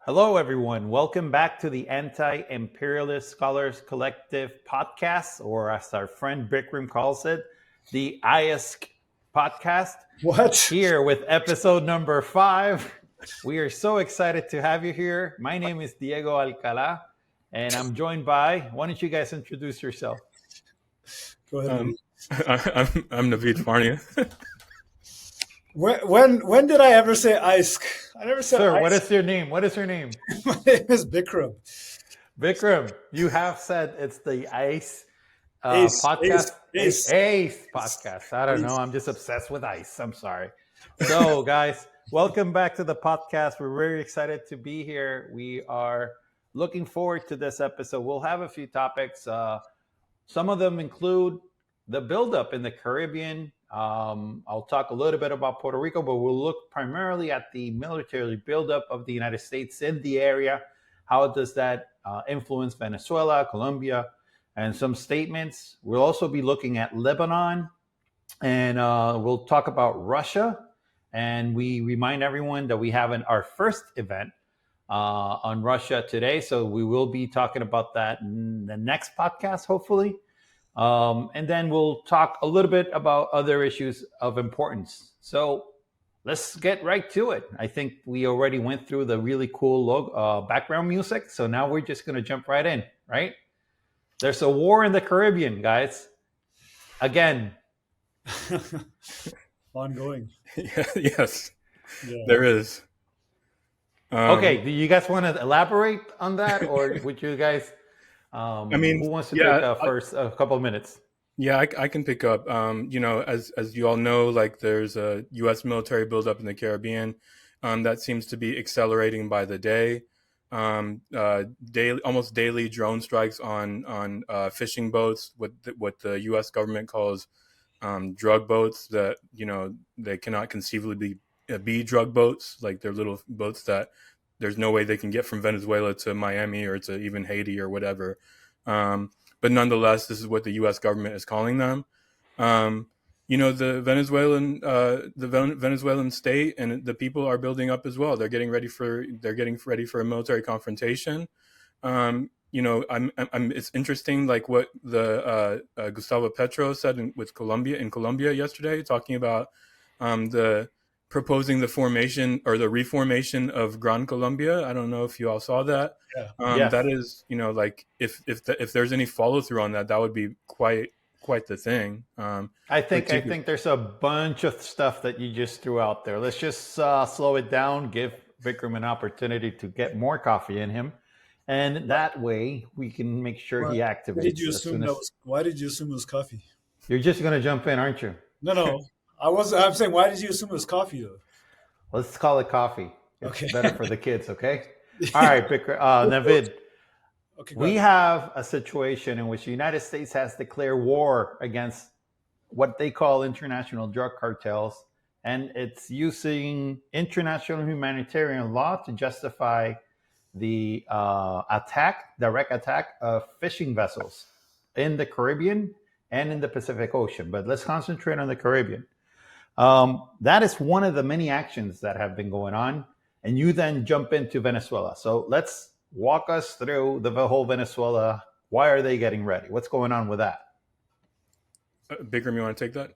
Hello, everyone. Welcome back to the Anti-Imperialist Scholars Collective podcast, or as our friend Bikrum calls it, the AISC podcast. What? Here with episode number 5. We are so excited to have you here. My name is Diego Alcalá, and I'm joined by, why don't you guys introduce yourself? Go ahead. I'm Navid Farnia. When did I ever say AISC? I never said Sir, AISC. what is your name? What is your name? My name is Bikrum. Bikrum, you have said it's the AISC AISC, podcast. AISC. AISC podcast. I don't know. I'm just obsessed with ice. I'm sorry. So, guys, welcome back to the podcast. We're very excited to be here. We are looking forward to this episode. We'll have a few topics. Some of them include the buildup in the Caribbean. I'll talk a little bit about Puerto Rico, but we'll look primarily at the military buildup of the United States in the area. How does that influence Venezuela, Colombia, and some statements? We'll also be looking at Lebanon, and we'll talk about Russia. And we remind everyone that we have our first event on Russia today. So we will be talking about that in the next podcast, hopefully. And then we'll talk a little bit about other issues of importance. So let's get right to it. I think we already went through the really cool background music. So now we're just going to jump right in, right? There's a war in the Caribbean, guys. Again. Ongoing. Yes, Yeah. there is. Okay, do you guys want to elaborate on that? Or would you guys... who wants to take first a couple of minutes? Yeah, I can pick up. As you all know, like there's a U.S. military buildup in the Caribbean that seems to be accelerating by the day. Almost daily drone strikes on fishing boats, what the U.S. government calls drug boats that they cannot conceivably be drug boats. Like they're little boats that there's no way they can get from Venezuela to Miami or to even Haiti or whatever. But nonetheless, this is what the U.S. government is calling them. The Venezuelan state and the people are building up as well. They're getting ready for a military confrontation. It's interesting, like what the Gustavo Petro said in Colombia yesterday, talking about proposing the formation or the reformation of Gran Colombia. I don't know if you all saw that. Yeah. Yes. That is, like if there's any follow through on that, that would be quite the thing. I think there's a bunch of stuff that you just threw out there. Let's just slow it down, give Bikrum an opportunity to get more coffee in him. And that way we can make sure he activates. Why did you assume it was coffee? You're just going to jump in, aren't you? No. I'm saying, why did you assume it was coffee, though? Let's call it coffee. It's okay. better for the kids, okay? All right, Navid. Okay, we have a situation in which the United States has declared war against what they call international drug cartels, and it's using international humanitarian law to justify the direct attack of fishing vessels in the Caribbean and in the Pacific Ocean. But let's concentrate on the Caribbean. That is one of the many actions that have been going on. And you then jump into Venezuela. So let's walk us through the whole Venezuela. Why are they getting ready? What's going on with that? Bikrum, you want to take that?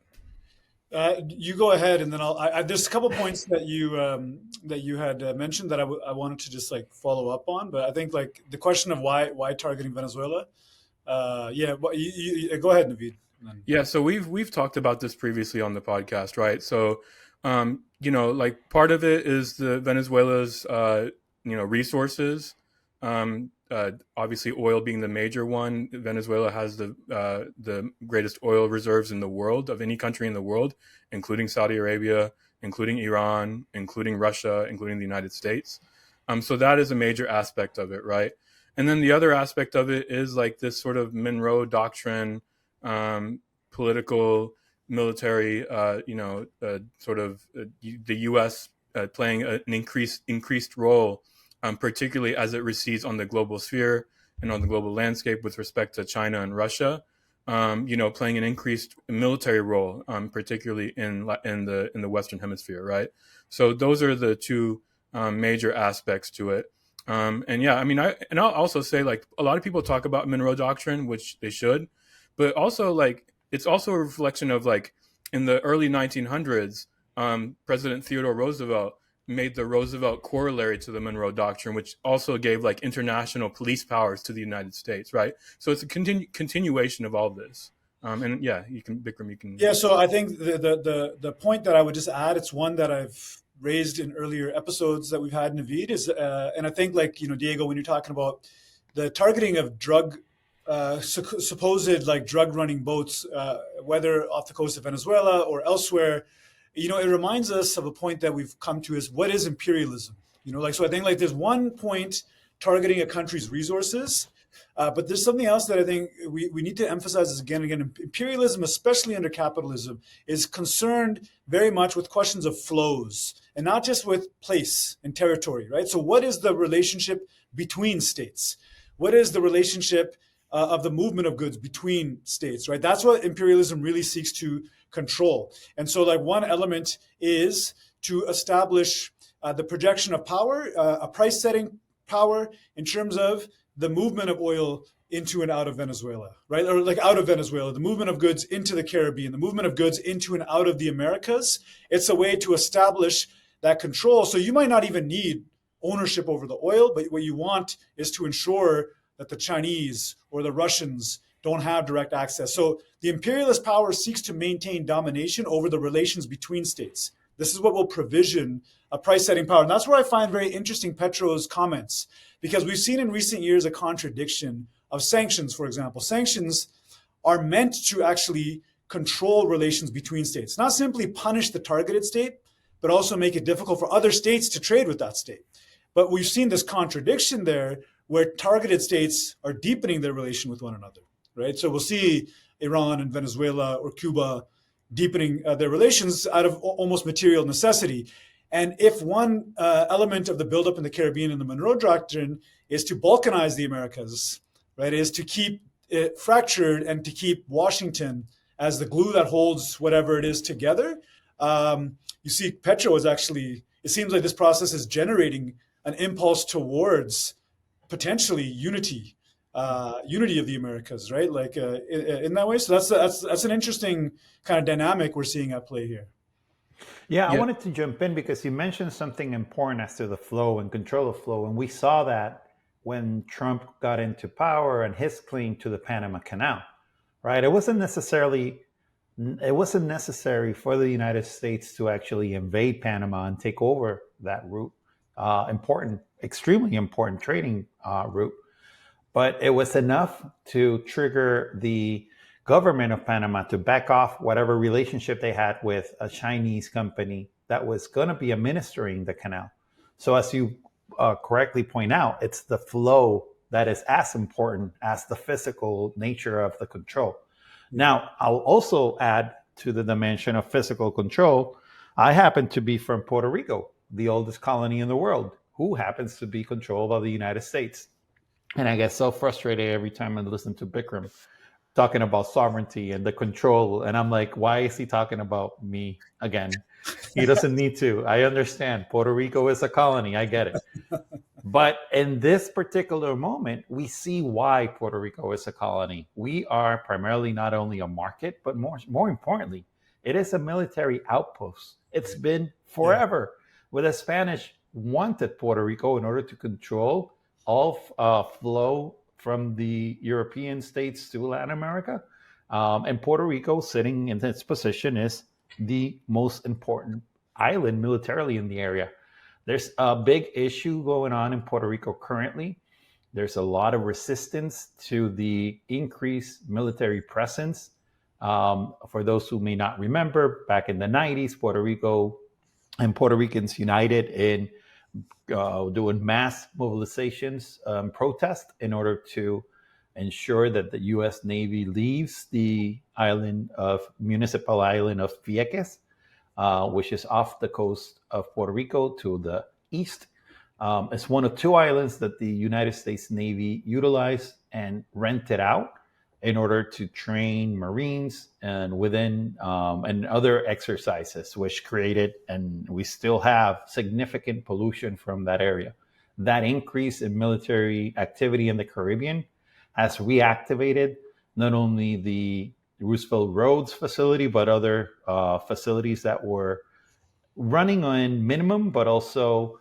You go ahead, and then there's a couple points that you had mentioned that I wanted to just follow up on. But I think the question of why targeting Venezuela. You go ahead, Navid. Yeah, so we've talked about this previously on the podcast, right? So, part of it is the Venezuela's resources. Obviously, oil being the major one. Venezuela has the greatest oil reserves in the world, of any country in the world, including Saudi Arabia, including Iran, including Russia, including the United States. So that is a major aspect of it, right? And then the other aspect of it is this sort of Monroe Doctrine, political, military, the U.S. Playing an increased role, particularly as it recedes on the global sphere and on the global landscape with respect to China and Russia, playing an increased military role, particularly in the Western Hemisphere, right? So those are the two major aspects to it. And yeah, I mean, I'll also say, like, a lot of people talk about Monroe Doctrine, which they should, but also, like, it's also a reflection of, like, in the early 1900s, President Theodore Roosevelt made the Roosevelt Corollary to the Monroe Doctrine, which also gave, like, international police powers to the United States, right? So it's a continuation of all this. And yeah, Bikram, you can. Yeah, so I think the point that I would just add, it's one that I've raised in earlier episodes that we've had, Navid, is, and I think, like, Diego, when you're talking about the targeting of supposed like drug running boats, whether off the coast of Venezuela or elsewhere, it reminds us of a point that we've come to, is what is imperialism? So I think, like, there's one point targeting a country's resources. But there's something else that I think we need to emphasize is, again. Imperialism, especially under capitalism, is concerned very much with questions of flows and not just with place and territory, right? So what is the relationship between states? What is the relationship of the movement of goods between states, right? That's what imperialism really seeks to control. And so, like, one element is to establish the projection of power, a price setting power in terms of the movement of oil into and out of Venezuela, right? Or, like, out of Venezuela, the movement of goods into the Caribbean, the movement of goods into and out of the Americas. It's a way to establish that control. So you might not even need ownership over the oil, but what you want is to ensure that the Chinese or the Russians don't have direct access. So the imperialist power seeks to maintain domination over the relations between states. This is what will provision a price setting power. And that's where I find very interesting Petro's comments, because we've seen in recent years a contradiction of sanctions, for example. Sanctions are meant to actually control relations between states, not simply punish the targeted state, but also make it difficult for other states to trade with that state. But we've seen this contradiction there, where targeted states are deepening their relation with one another, right? So we'll see Iran and Venezuela or Cuba deepening their relations out of almost material necessity. And if one element of the buildup in the Caribbean and the Monroe Doctrine is to balkanize the Americas, right, is to keep it fractured and to keep Washington as the glue that holds whatever it is together, you see Petro is actually, it seems like this process is generating an impulse towards potentially unity of the Americas, right? Like in that way. So that's an interesting kind of dynamic we're seeing at play here. Yeah, I wanted to jump in because you mentioned something important as to the flow and control of flow. And we saw that when Trump got into power and his claim to the Panama Canal, right? It wasn't necessary for the United States to actually invade Panama and take over that route, extremely important trading route. But it was enough to trigger the government of Panama to back off whatever relationship they had with a Chinese company that was going to be administering the canal. So as you correctly point out, it's the flow that is as important as the physical nature of the control. Now, I'll also add to the dimension of physical control. I happen to be from Puerto Rico, the oldest colony in the world, who happens to be controlled by the United States. And I get so frustrated every time I listen to Bikram talking about sovereignty and the control. And I'm like, why is he talking about me again? He doesn't need to. I understand. Puerto Rico is a colony. I get it. But in this particular moment, we see why Puerto Rico is a colony. We are primarily not only a market, but more importantly, it is a military outpost. It's been forever. Where the Spanish wanted Puerto Rico in order to control all flow from the European states to Latin America. And Puerto Rico, sitting in its position, is the most important island militarily in the area. There's a big issue going on in Puerto Rico currently. There's a lot of resistance to the increased military presence. For those who may not remember, back in the 90s, Puerto Rico and Puerto Ricans united in doing mass mobilizations, protest in order to ensure that the U.S. Navy leaves the municipal island of Vieques, which is off the coast of Puerto Rico to the east. It's one of two islands that the United States Navy utilized and rented out in order to train Marines and and other exercises, which created, and we still have, significant pollution from that area. that increase in military activity in the Caribbean has reactivated not only the Roosevelt Roads facility, but other facilities that were running on minimum, but also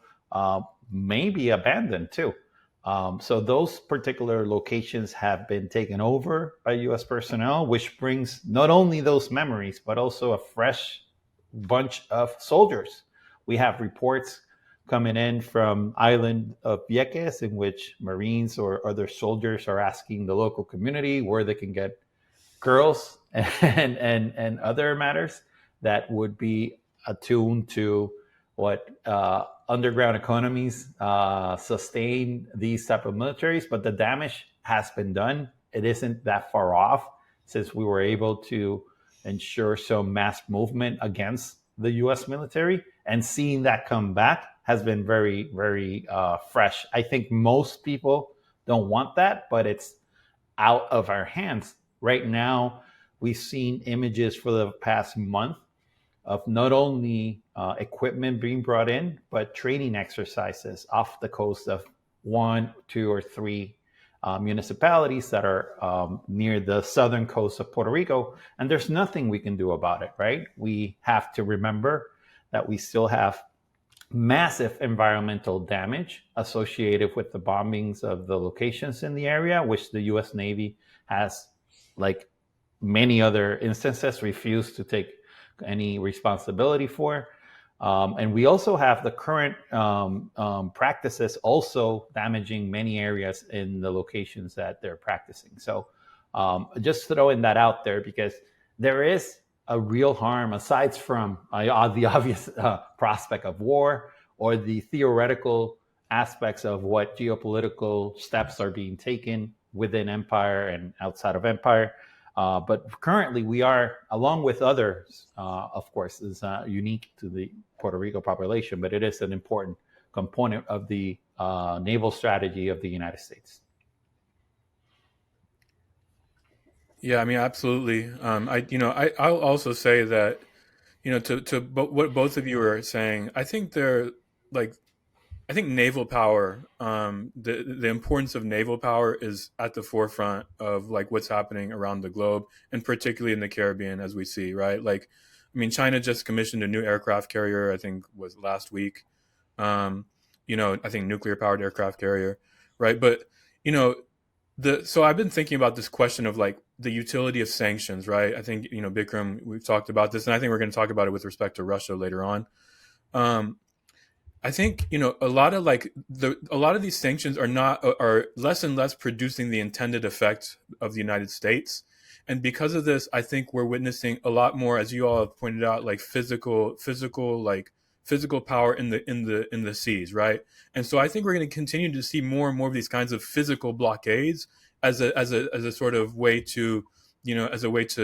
maybe abandoned too. So those particular locations have been taken over by U.S. personnel, which brings not only those memories, but also a fresh bunch of soldiers. We have reports coming in from island of Vieques in which Marines or other soldiers are asking the local community where they can get girls and other matters that would be attuned to what underground economies sustain these type of militaries, but the damage has been done. It isn't that far off since we were able to ensure some mass movement against the U.S. military, and seeing that come back has been very, very fresh. I think most people don't want that, but it's out of our hands. Right now, we've seen images for the past month of not only equipment being brought in, but training exercises off the coast of 1, 2, or 3 municipalities that are near the southern coast of Puerto Rico. And there's nothing we can do about it, right? We have to remember that we still have massive environmental damage associated with the bombings of the locations in the area, which the U.S. Navy has, like many other instances, refused to take any responsibility for. And we also have the current practices also damaging many areas in the locations that they're practicing. So just throwing that out there, because there is a real harm aside from the obvious prospect of war or the theoretical aspects of what geopolitical steps are being taken within empire and outside of empire. But currently we are, along with others, of course, is unique to the Puerto Rico population, but it is an important component of the naval strategy of the United States. Yeah, I mean, absolutely. I'll also say that, what both of you are saying, I think I think naval power, the importance of naval power is at the forefront of like what's happening around the globe, and particularly in the Caribbean, as we see, right? Like, I mean, China just commissioned a new aircraft carrier, I think was last week. I think nuclear powered aircraft carrier, right? But, so I've been thinking about this question of like the utility of sanctions, right? I think, Bikram, we've talked about this, and I think we're going to talk about it with respect to Russia later on. I think, a lot of these sanctions are less and less producing the intended effect of the United States. And because of this, I think we're witnessing a lot more, as you all have pointed out, like physical power in the seas, right? And so I think we're going to continue to see more and more of these kinds of physical blockades as a sort of way to,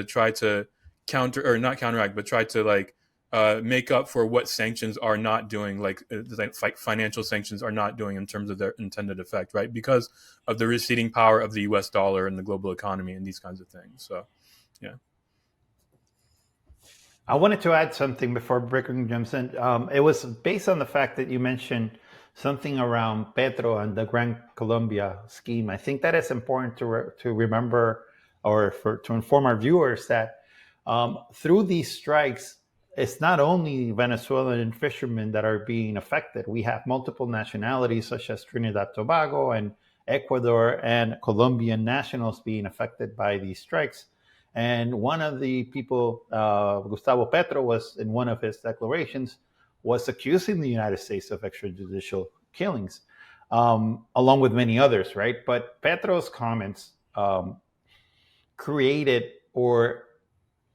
try to not counteract, but try to make up for what sanctions are not doing, like financial sanctions are not doing in terms of their intended effect, right? Because of the receding power of the U.S. dollar and the global economy and these kinds of things. So, yeah. I wanted to add something before Bikram jumps in. It was based on the fact that you mentioned something around Petro and the Gran Colombia scheme. I think that it's important to remember, or to inform our viewers that through these strikes, it's not only Venezuelan fishermen that are being affected. We have multiple nationalities such as Trinidad Tobago and Ecuador and Colombian nationals being affected by these strikes. And one of the people, Gustavo Petro, was in one of his declarations, was accusing the United States of extrajudicial killings, along with many others, right? But Petro's comments created or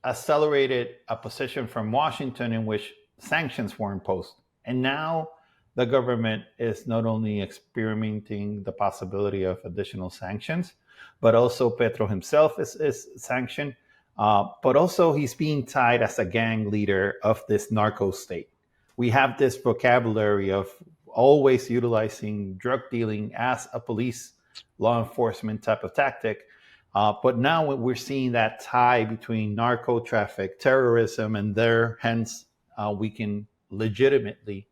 accelerated a position from Washington in which sanctions were imposed. And now the government is not only experimenting the possibility of additional sanctions, but also Petro himself is sanctioned, but also he's being tied as a gang leader of this narco state. We have this vocabulary of always utilizing drug dealing as a police law enforcement type of tactic. But now we're seeing that tie between narco traffic, terrorism, and hence we can legitimately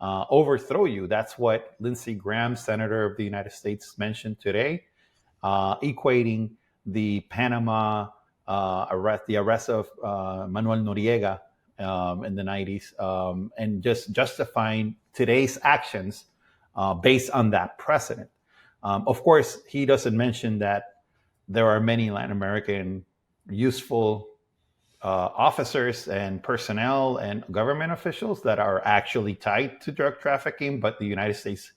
overthrow you. That's what Lindsey Graham, Senator of the United States, mentioned today, equating the Panama the arrest of Manuel Noriega in the 90s, and just justifying today's actions based on that precedent. Of course, he doesn't mention that there are many Latin American useful officers and personnel and government officials that are actually tied to drug trafficking, but the United States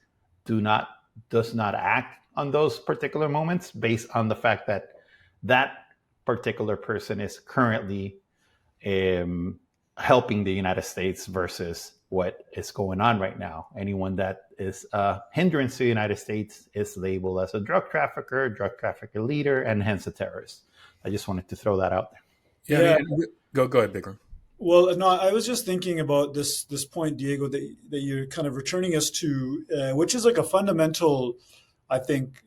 does not act on those particular moments based on the fact that that particular person is currently helping the United States versus what is going on right now. Anyone that is a hindrance to the United States is labeled as a drug trafficker leader, and hence a terrorist. I just wanted to throw that out there. Yeah. I mean, go ahead, Bikram. Well, no, I was just thinking about this point, Diego, that you're kind of returning us to, which is like a fundamental, I think,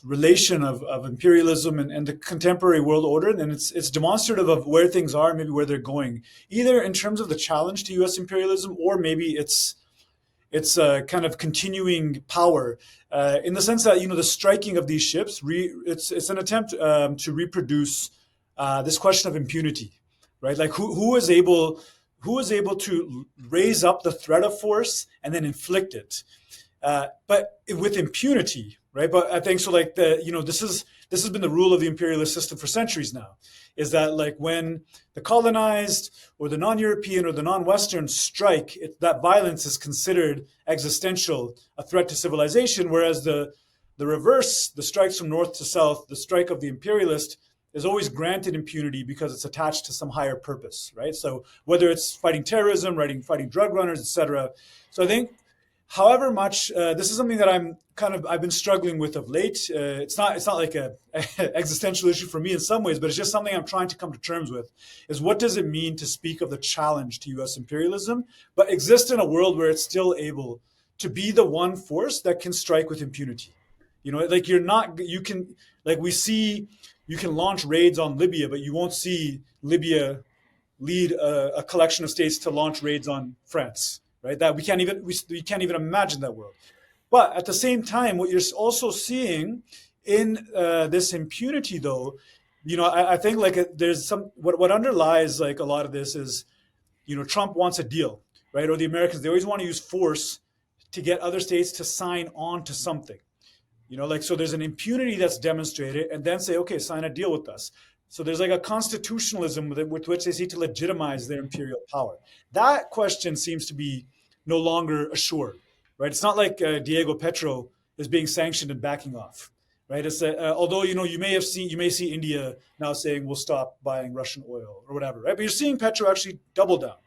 relation of imperialism and the contemporary world order, and it's demonstrative of where things are, maybe where they're going, either in terms of the challenge to U.S. imperialism, or maybe it's a kind of continuing power, in the sense that the striking of these ships, it's an attempt to reproduce this question of impunity, right? Like who is able to raise up the threat of force and then inflict it, but with impunity, right? But I think so. Like this has been the rule of the imperialist system for centuries now, is that like when the colonized or the non-European or the non-Western strike, that violence is considered existential, a threat to civilization, whereas the reverse, the strikes from north to south, the strike of the imperialist, is always granted impunity because it's attached to some higher purpose, right? So whether it's fighting terrorism, fighting drug runners, etc. So I think, however much this is something that I've been struggling with of late. It's not like a existential issue for me in some ways, but it's just something I'm trying to come to terms with. Is what does it mean to speak of the challenge to U.S. imperialism, but exist in a world where it's still able to be the one force that can strike with impunity? Like we see. You can launch raids on Libya, but you won't see Libya lead a collection of states to launch raids on France, right? That we can't even imagine that world. But at the same time, what you're also seeing in this impunity, though, I think like there's what underlies like a lot of this is, Trump wants a deal, right? Or the Americans, they always want to use force to get other states to sign on to something. So there's an impunity that's demonstrated, and then say, okay, sign a deal with us. So there's like a constitutionalism with which they seek to legitimize their imperial power. That question seems to be no longer assured, right? It's not like Diego Petro is being sanctioned and backing off, right? It's although you may see India now saying we'll stop buying Russian oil or whatever, right? But you're seeing Petro actually double down,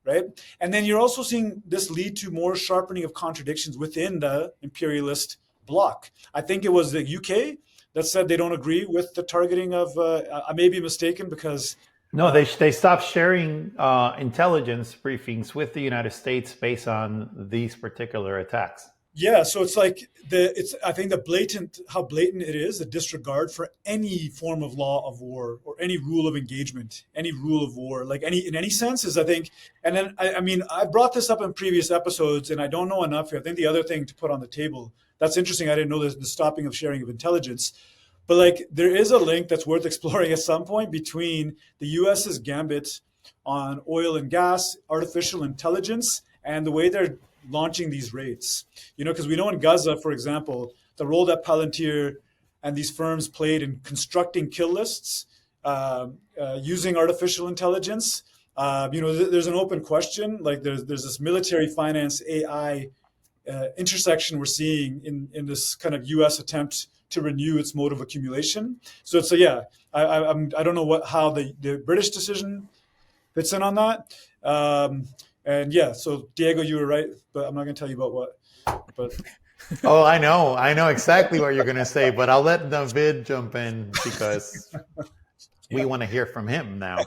right? And then you're also seeing this lead to more sharpening of contradictions within the imperialist bloc. I think it was the UK that said they don't agree with the targeting of. I may be mistaken because no, they stopped sharing intelligence briefings with the United States based on these particular attacks. Yeah, so it's like I think how blatant it is, the disregard for any form of law of war or any rule of engagement, any rule of war, like in any sense is, I think. And then I brought this up in previous episodes, and I don't know enough here. I think the other thing to put on the table that's interesting, I didn't know the stopping of sharing of intelligence, but like there is a link that's worth exploring at some point between the US's gambit on oil and gas, artificial intelligence, and the way they're launching these raids. Because we know in Gaza, for example, the role that Palantir and these firms played in constructing kill lists using artificial intelligence. There's an open question. Like there's this military finance AI intersection we're seeing in this kind of U.S. attempt to renew its mode of accumulation. So I don't know how the British decision fits in on that. And yeah, so Diego, you were right, but I'm not going to tell you about what. But oh, I know exactly what you're going to say, but I'll let Navid jump in because we want to hear from him now.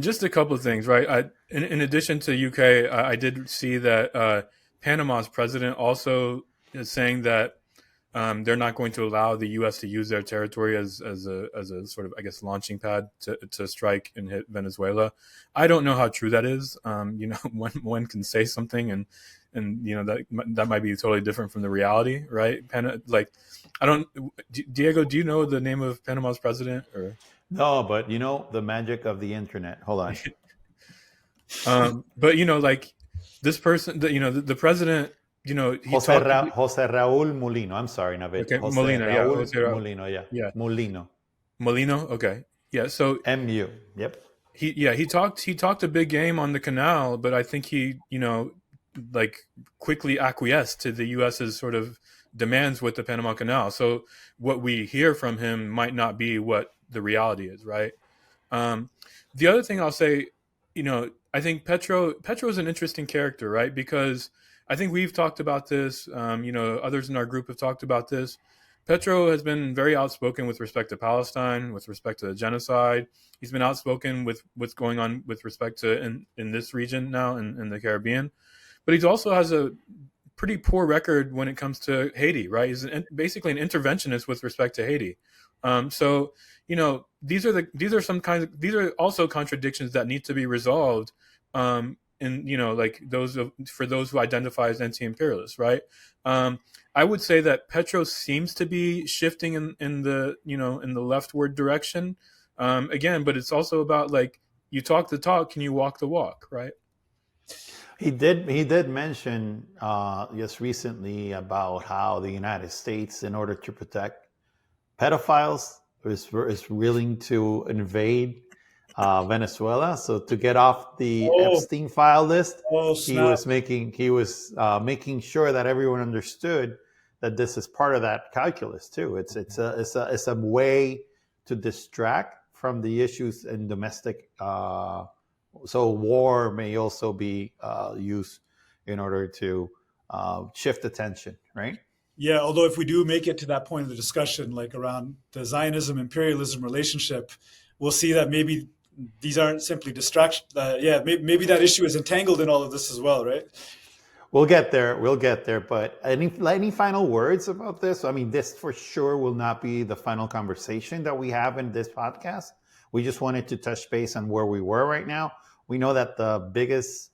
Just a couple of things, right? In addition to UK, I did see that Panama's president also is saying that they're not going to allow the U.S. to use their territory as a sort of, I guess, launching pad to strike and hit Venezuela. I don't know how true that is. One can say something and that might be totally different from the reality, right? Diego, do you know the name of Panama's president? Or No, but the magic of the internet. Hold on. But this person, the president. He Jose Raúl Molino. I'm sorry, Navid. Okay, Jose Molina, Raúl yeah. Molino, yeah. Molino. Okay. Yeah. So MU. Yep. He talked a big game on the canal, but I think he, quickly acquiesced to the U.S.'s sort of demands with the Panama Canal. So what we hear from him might not be what the reality is, right? The other thing I'll say, I think Petro is an interesting character, right? Because I think we've talked about this. Others in our group have talked about this. Petro has been very outspoken with respect to Palestine, with respect to the genocide. He's been outspoken with what's going on with respect to in this region now in the Caribbean. But he also has a pretty poor record when it comes to Haiti, right? He's basically an interventionist with respect to Haiti. So these are also contradictions that need to be resolved. For those who identify as anti-imperialists, right? I would say that Petro seems to be shifting in the leftward direction. Again, but it's also about you talk the talk, can you walk the walk, right? He did mention just recently about how the United States, in order to protect pedophiles, is willing to invade Venezuela. So to get off the Epstein file list, he was making sure that everyone understood that this is part of that calculus too. It's a way to distract from the issues in domestic. So war may also be used in order to shift attention, right? Yeah, although if we do make it to that point of the discussion, around the Zionism-Imperialism relationship, we'll see that maybe these aren't simply distractions. Maybe that issue is entangled in all of this as well, right? We'll get there. But any final words about this? I mean, this for sure will not be the final conversation that we have in this podcast. We just wanted to touch base on where we were right now. We know that the biggest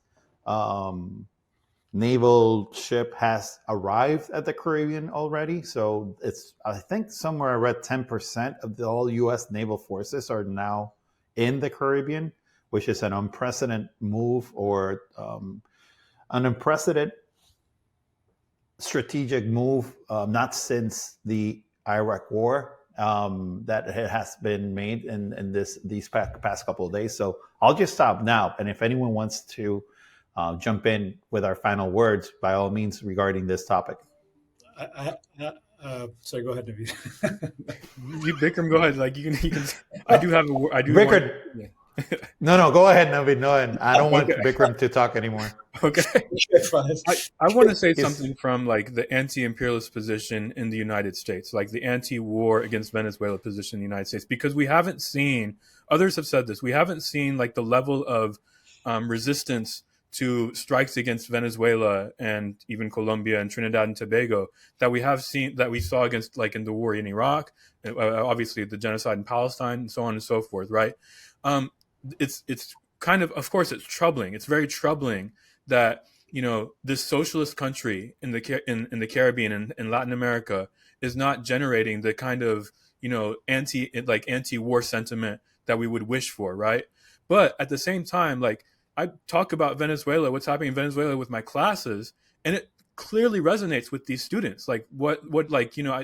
naval ship has arrived at the Caribbean already. So I think somewhere I read 10% of all U.S. naval forces are now in the Caribbean, which is an unprecedented move or an unprecedented strategic move, not since the Iraq War, that it has been made in these past couple of days. So I'll just stop now. And if anyone wants to jump in with our final words, by all means, regarding this topic. Sorry, go ahead, Navid. Bikram, go ahead. You can. I do have a. Bikram. No, go ahead, Navid. No, and I don't want Bikram to talk anymore. Okay. I want to say something from the anti-imperialist position in the United States, the anti-war against Venezuela position in the United States, because we haven't seen, others have said this, we haven't seen the level of resistance to strikes against Venezuela and even Colombia and Trinidad and Tobago that we saw against in the war in Iraq, obviously the genocide in Palestine, and so on and so forth, right? It's kind of course, it's troubling. It's very troubling that this socialist country in the Caribbean and in Latin America is not generating the kind of anti-war sentiment that we would wish for, right? But at the same time, I talk about Venezuela, what's happening in Venezuela with my classes, and it clearly resonates with these students. I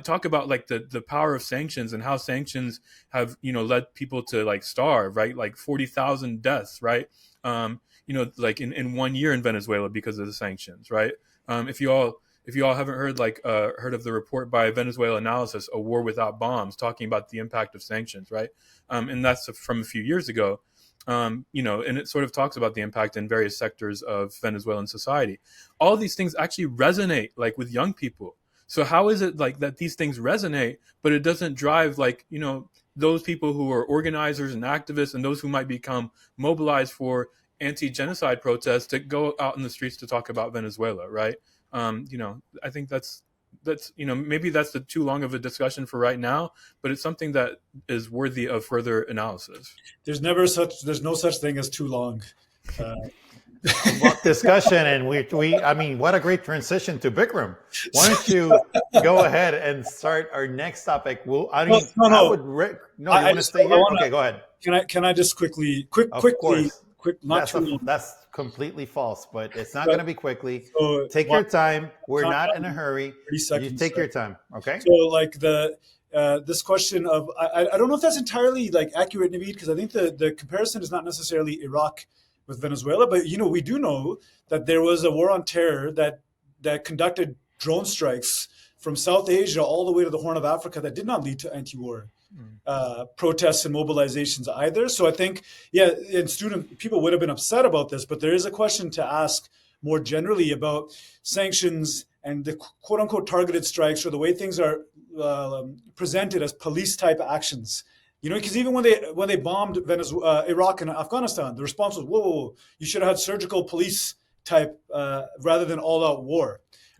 talk about the power of sanctions and how sanctions have led people to starve, right? 40,000 deaths, right? In 1 year in Venezuela because of the sanctions, right? If you all haven't heard heard of the report by Venezuela Analysis, A War Without Bombs, talking about the impact of sanctions, right? And that's from a few years ago. And it sort of talks about the impact in various sectors of Venezuelan society. All these things actually resonate with young people. So how is it that these things resonate, but it doesn't drive those people who are organizers and activists and those who might become mobilized for anti-genocide protests to go out in the streets to talk about Venezuela, right? I think that's that's maybe that's too long of a discussion for right now, but it's something that is worthy of further analysis. There's no such thing as too long. Discussion, and I mean, what a great transition to Bikram. Why don't you go ahead and start our next topic? Well, I mean, no. I would you want to stay here? Okay, go ahead. Can I just quickly, That's completely false, but it's not going to be quickly. So, take your time. We're not in a hurry. 30 seconds. You take your time, okay? So, like this question of, I don't know if that's entirely like accurate, Navid, because I think the comparison is not necessarily Iraq with Venezuela, but we do know that there was a war on terror that conducted drone strikes from South Asia all the way to the Horn of Africa that did not lead to anti-war protests and mobilizations either. So I think, and people would have been upset about this, but there is a question to ask more generally about sanctions and the quote unquote targeted strikes, or the way things are presented as police type actions. Because even when they bombed Iraq and Afghanistan, the response was, whoa, you should have had surgical police type rather than all out war,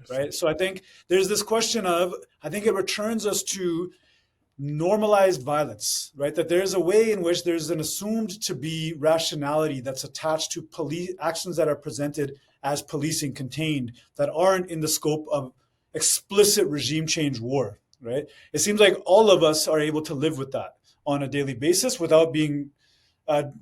right? So I think there's this question of, I think it returns us to normalized violence, right? That there's a way in which there's an assumed to be rationality that's attached to police actions that are presented as policing contained, that aren't in the scope of explicit regime change war, right? It seems like all of us are able to live with that on a daily basis without being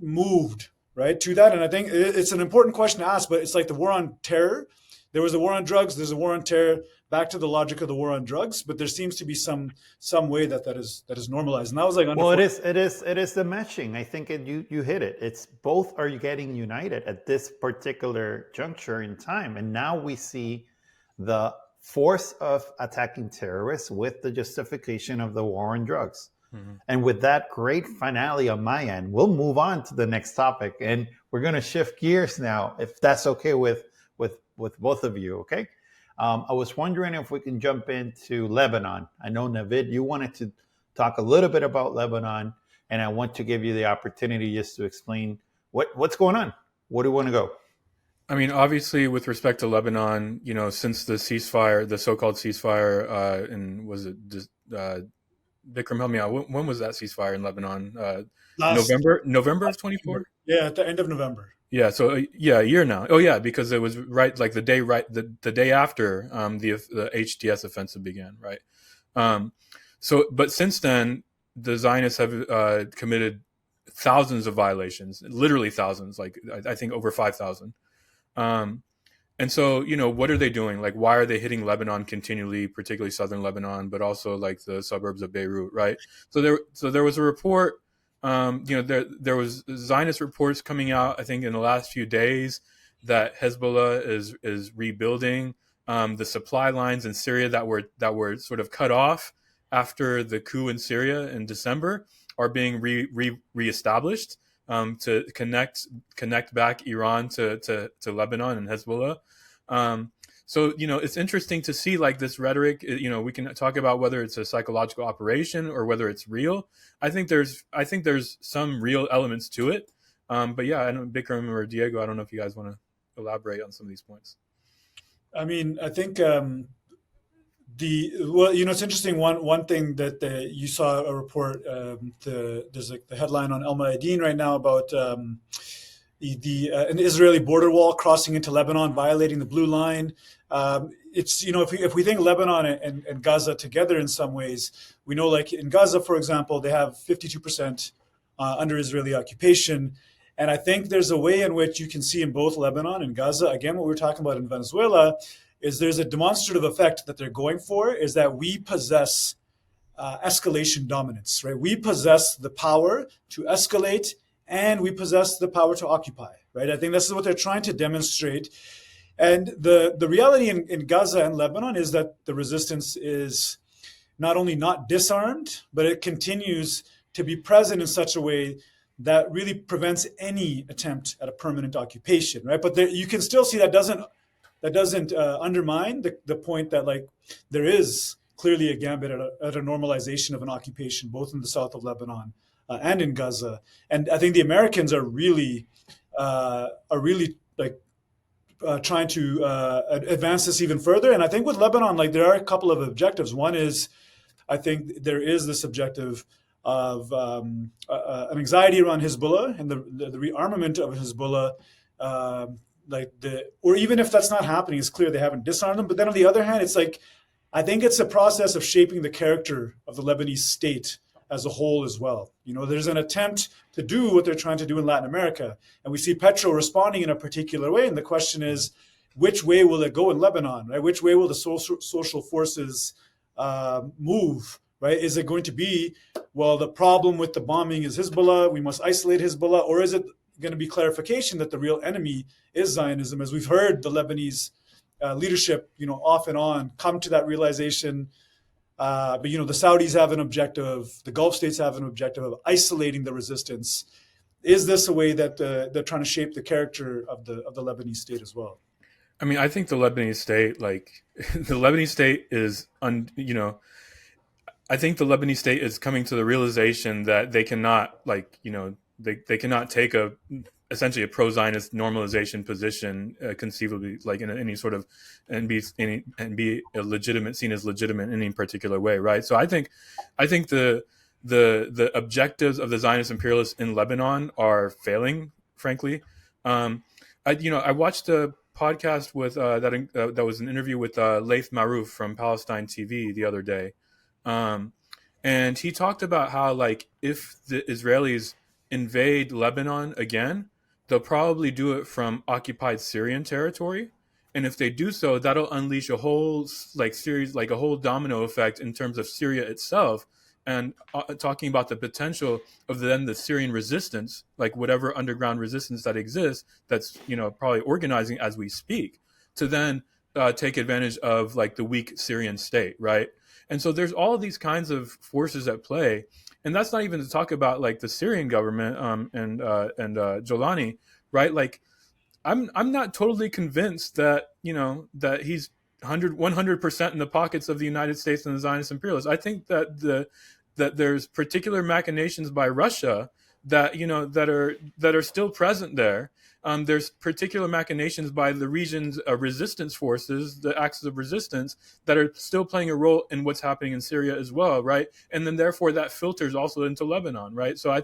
moved, right, to that. And I think it's an important question to ask, but it's like the war on terror. There was a war on drugs. There's a war on terror. Back to the logic of the war on drugs, but there seems to be some way that is normalized. And that was like, well, it is the matching. I think you hit it. It's both are getting united at this particular juncture in time, and now we see the force of attacking terrorists with the justification of the war on drugs. And with that great finale on my end, we'll move on to the next topic, and we're going to shift gears now, if that's okay with both of you. Okay. I was wondering if we can jump into Lebanon. I know, Navid, you wanted to talk a little bit about Lebanon, and I want to give you the opportunity just to explain what's going on. Where do you want to go? I mean, obviously, with respect to Lebanon, since the ceasefire, the so-called ceasefire, and was it Bikram, help me out. When was that ceasefire in Lebanon? November of 24? Yeah, at the end of November. Yeah, so a year now. Oh yeah, because it was the day after the HTS offensive began, right? But since then, the Zionists have committed thousands of violations, literally thousands, like I think over 5,000. And so, what are they doing? Like, why are they hitting Lebanon continually, particularly southern Lebanon, but also like the suburbs of Beirut, right? So there was a report. There was Zionist reports coming out, I think, in the last few days that Hezbollah is rebuilding. The supply lines in Syria that were sort of cut off after the coup in Syria in December are being reestablished to connect back Iran to Lebanon and Hezbollah. So, it's interesting to see like this rhetoric. We can talk about whether it's a psychological operation or whether it's real. I think there's some real elements to it. But yeah, I don't, Bikram or Diego, I don't know if you guys want to elaborate on some of these points. I mean, I think it's interesting. One thing that you saw a report. There's like the headline on El Mayadeen right now about an Israeli border wall crossing into Lebanon, violating the blue line. It's if we think Lebanon and Gaza together in some ways, we know like in Gaza, for example, they have 52% under Israeli occupation. And I think there's a way in which you can see in both Lebanon and Gaza, again, what we're talking about in Venezuela, is there's a demonstrative effect that they're going for, is that we possess escalation dominance, right? We possess the power to escalate and we possess the power to occupy, right? I think this is what they're trying to demonstrate. And the reality in Gaza and Lebanon is that the resistance is not only not disarmed, but it continues to be present in such a way that really prevents any attempt at a permanent occupation, right? But you can still see that doesn't undermine the point that like there is clearly a gambit at a normalization of an occupation, both in the south of Lebanon and in Gaza. And I think the Americans are really like trying to advance this even further. And I think with Lebanon, like there are a couple of objectives. One is, I think there is this objective of an anxiety around Hezbollah and the rearmament of Hezbollah. Or even if that's not happening, it's clear they haven't disarmed them. But then on the other hand, it's like, I think it's a process of shaping the character of the Lebanese state as a whole as well. There's an attempt to do what they're trying to do in Latin America. And we see Petro responding in a particular way. And the question is, which way will it go in Lebanon, right? Which way will the social forces move, right? Is it going to be, well, the problem with the bombing is Hezbollah, we must isolate Hezbollah, or is it going to be clarification that the real enemy is Zionism? As we've heard the Lebanese leadership, off and on come to that realization. But the Saudis have an objective, the Gulf states have an objective of isolating the resistance. Is this a way that they're trying to shape the character of the Lebanese state as well? I mean, I think the Lebanese state, the Lebanese state is, I think the Lebanese state is coming to the realization that they cannot, they cannot take essentially a pro-Zionist normalization position conceivably, in any sort of, and be seen as legitimate in any particular way, right? So I think the objectives of the Zionist imperialists in Lebanon are failing, frankly. I watched a podcast with that was an interview with Laith Marouf from Palestine TV the other day, and he talked about how if the Israelis invade Lebanon again, they'll probably do it from occupied Syrian territory. And if they do so, that'll unleash a whole series, a whole domino effect in terms of Syria itself. And talking about the potential of then the Syrian resistance, whatever underground resistance that exists, that's, probably organizing as we speak, to then take advantage of the weak Syrian state, right? And so there's all these kinds of forces at play. And that's not even to talk about the Syrian government and Jolani, right? I'm not totally convinced that that he's 100% in the pockets of the United States and the Zionist imperialists. I think that there's particular machinations by Russia that that are still present there. There's particular machinations by the region's resistance forces, the axis of resistance, that are still playing a role in what's happening in Syria as well, right? And then therefore that filters also into Lebanon, right? So I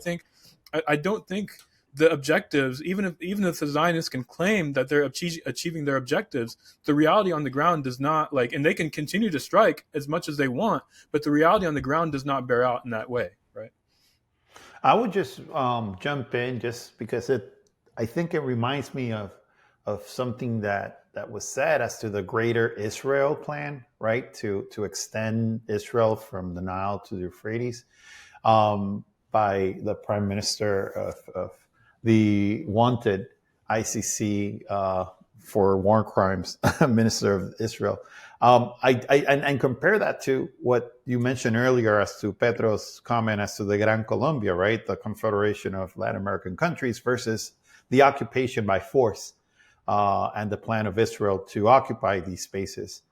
don't think the objectives, even if the Zionists can claim that they're achieving their objectives, the reality on the ground does not and they can continue to strike as much as they want, but the reality on the ground does not bear out in that way, right? I would just jump in just because I think it reminds me of something that was said as to the greater Israel plan, right? To extend Israel from the Nile to the Euphrates, by the Prime Minister of the wanted ICC for war crimes, Minister of Israel. And compare that to what you mentioned earlier as to Petro's comment as to the Gran Colombia, right? The Confederation of Latin American countries versus the occupation by force and the plan of Israel to occupy these spaces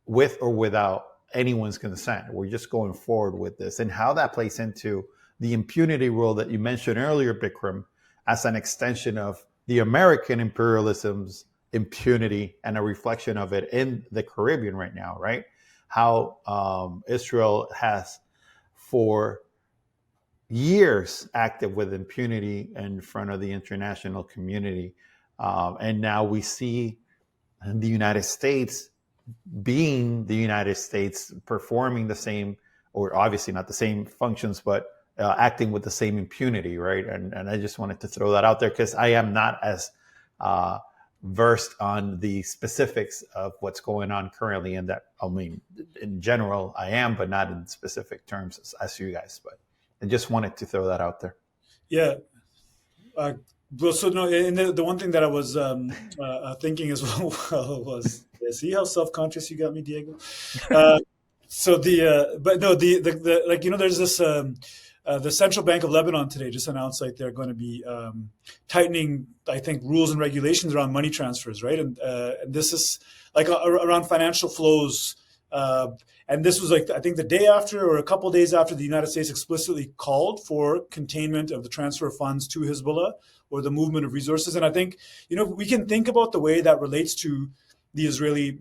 with or without anyone's consent. We're just going forward with this, and how that plays into the impunity rule that you mentioned earlier, Bikrum, as an extension of the American imperialism's impunity and a reflection of it in the Caribbean right now, right? How Israel has for years acted with impunity in front of the international community. And now we see the United States being the United States, performing the same, or obviously not the same functions, but acting with the same impunity, right? And I just wanted to throw that out there because I am not as versed on the specifics of what's going on currently in that. I mean, in general, I am, but not in specific terms as you guys. But I just wanted to throw that out there. Yeah. Well, so no, and the one thing that I was thinking as well was, see how self-conscious you got me, Diego? There's this, the Central Bank of Lebanon today just announced they're going to be tightening, I think, rules and regulations around money transfers, right? And this is around financial flows And this was like, I think the day after or a couple of days after the United States explicitly called for containment of the transfer of funds to Hezbollah or the movement of resources. And I think, we can think about the way that relates to the Israeli,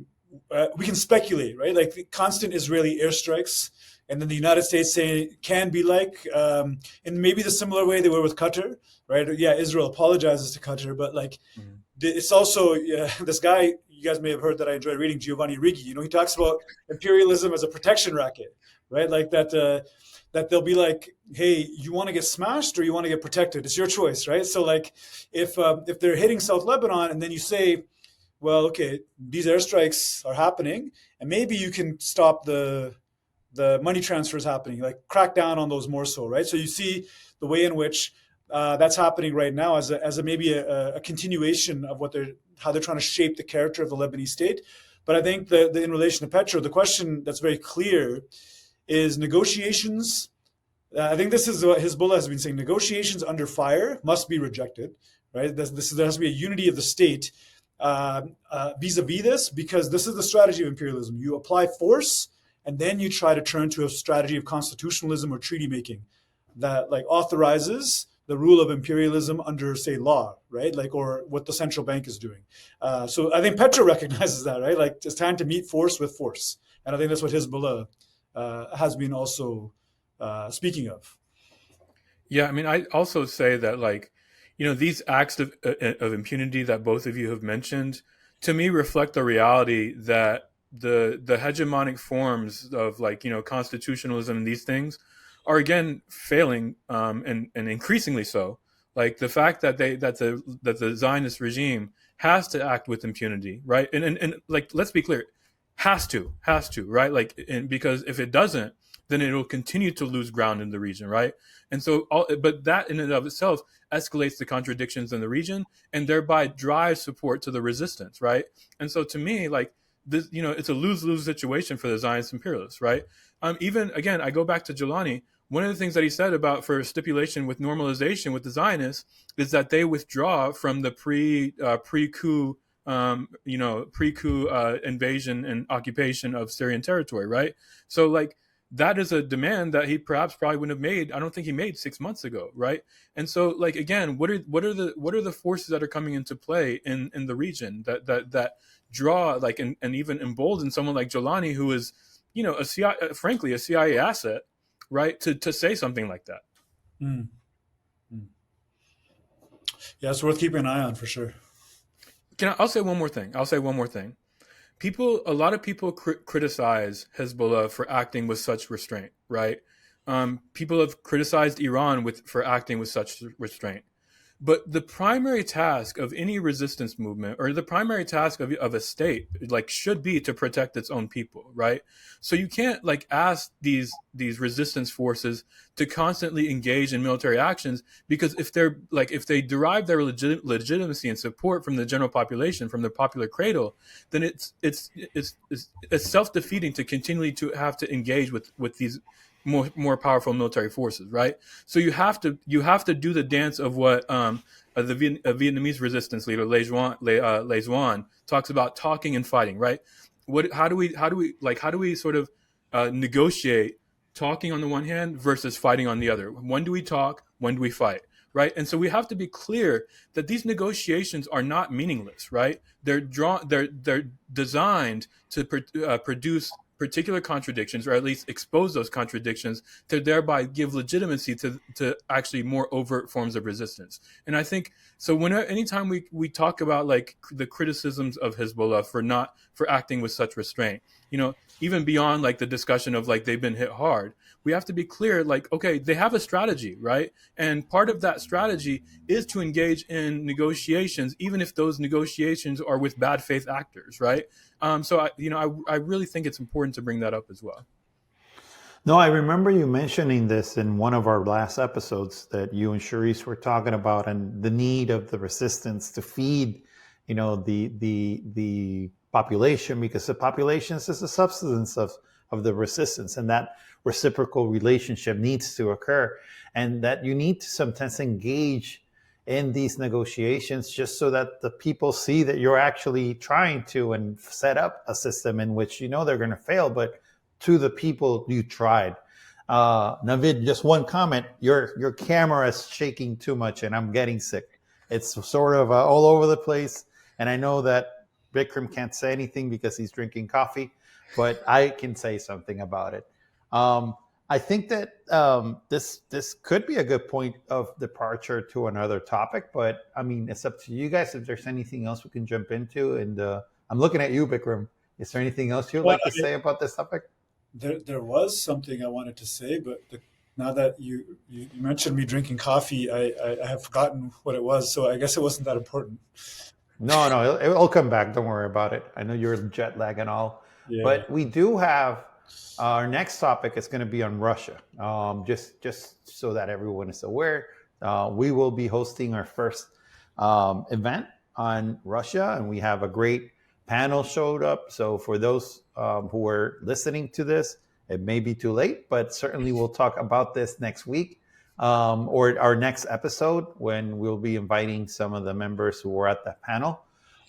we can speculate, right? Like the constant Israeli airstrikes, and then the United States saying can be like, in maybe the similar way they were with Qatar, right? Yeah, Israel apologizes to Qatar, but like, it's also this guy, you guys may have heard that I enjoy reading, Giovanni Righi. He talks about imperialism as a protection racket, right? Like that they'll be like, hey, you want to get smashed or you want to get protected? It's your choice, right? So like if they're hitting South Lebanon and then you say, well, okay, these airstrikes are happening and maybe you can stop the money transfers happening, like crack down on those more so, right? So you see the way in which that's happening right now as a maybe a continuation of how they're trying to shape the character of the Lebanese state. But I think the in relation to Petro, the question that's very clear is negotiations. I think this is what Hezbollah has been saying. Negotiations under fire must be rejected, right? There has to be a unity of the state vis-a-vis this, because this is the strategy of imperialism. You apply force, and then you try to turn to a strategy of constitutionalism or treaty making that like authorizes the rule of imperialism under, say, law, right? Like, or what the central bank is doing. So I think Petro recognizes that, right? Like, it's time to meet force with force. And I think that's what Hezbollah has been also speaking of. Yeah, I mean, I also say that, like, these acts of impunity that both of you have mentioned, to me, reflect the reality that the hegemonic forms of, like, constitutionalism and these things are again failing, and increasingly so. Like the fact that the Zionist regime has to act with impunity, right? And like, let's be clear, has to, right? Like, because if it doesn't, then it will continue to lose ground in the region, right? And so, but that in and of itself escalates the contradictions in the region and thereby drives support to the resistance, right? And so, to me, like this, it's a lose-lose situation for the Zionist-Imperialists, right? Even again, I go back to Jelani. One of the things that he said about for stipulation with normalization with the Zionists is that they withdraw from the pre-coup invasion and occupation of Syrian territory, right? So like that is a demand that he probably wouldn't have made. I don't think he made 6 months ago, right? And so like again, what are the forces that are coming into play in the region that draw like and even embolden someone like Jelani, who is frankly a CIA asset, right, to say something like that. Yeah, it's worth keeping an eye on for sure. I'll say one more thing. A lot of people criticize Hezbollah for acting with such restraint, right? People have criticized Iran for acting with such restraint. But the primary task of any resistance movement, or the primary task of a state, like, should be to protect its own people, right? So you can't like ask these resistance forces to constantly engage in military actions, because if they derive their legitimacy and support from the general population, from the popular cradle, then it's self-defeating to continually to have to engage with these more powerful military forces, right? So you have to do the dance of what the Vietnamese resistance leader Le Duan talks about: talking and fighting, right? How do we sort of negotiate talking on the one hand versus fighting on the other? When do we talk? When do we fight? Right? And so we have to be clear that these negotiations are not meaningless, right? They're designed to produce particular contradictions, or at least expose those contradictions, to thereby give legitimacy to actually more overt forms of resistance. And I think so. Anytime we talk about like the criticisms of Hezbollah for acting with such restraint, even beyond like the discussion of like they've been hit hard, we have to be clear, like, okay, they have a strategy, right? And part of that strategy is to engage in negotiations, even if those negotiations are with bad faith actors, right? So I really think it's important to bring that up as well. No, I remember you mentioning this in one of our last episodes, that you and Charisse were talking about, and the need of the resistance to feed, the population, because the population is the substance of the resistance, and that reciprocal relationship needs to occur, and that you need to sometimes engage in these negotiations, just so that the people see that you're actually trying to and set up a system in which you know they're going to fail, but to the people you tried. Navid, just one comment. Your camera is shaking too much, and I'm getting sick. It's sort of all over the place, and I know that Bikram can't say anything because he's drinking coffee, but I can say something about it. I think that this could be a good point of departure to another topic, but I mean, it's up to you guys if there's anything else we can jump into. And I'm looking at you, Bikram. Is there anything else you'd like to say about this topic? There was something I wanted to say, but now that you mentioned me drinking coffee, I have forgotten what it was. So I guess it wasn't that important. No, it'll come back. Don't worry about it. I know you're jet lag and all, but we do have our next topic is going to be on Russia. Just so that everyone is aware, we will be hosting our first event on Russia, and we have a great panel showed up. So for those who are listening to this, it may be too late, but certainly we'll talk about this next week or our next episode when we'll be inviting some of the members who were at the panel.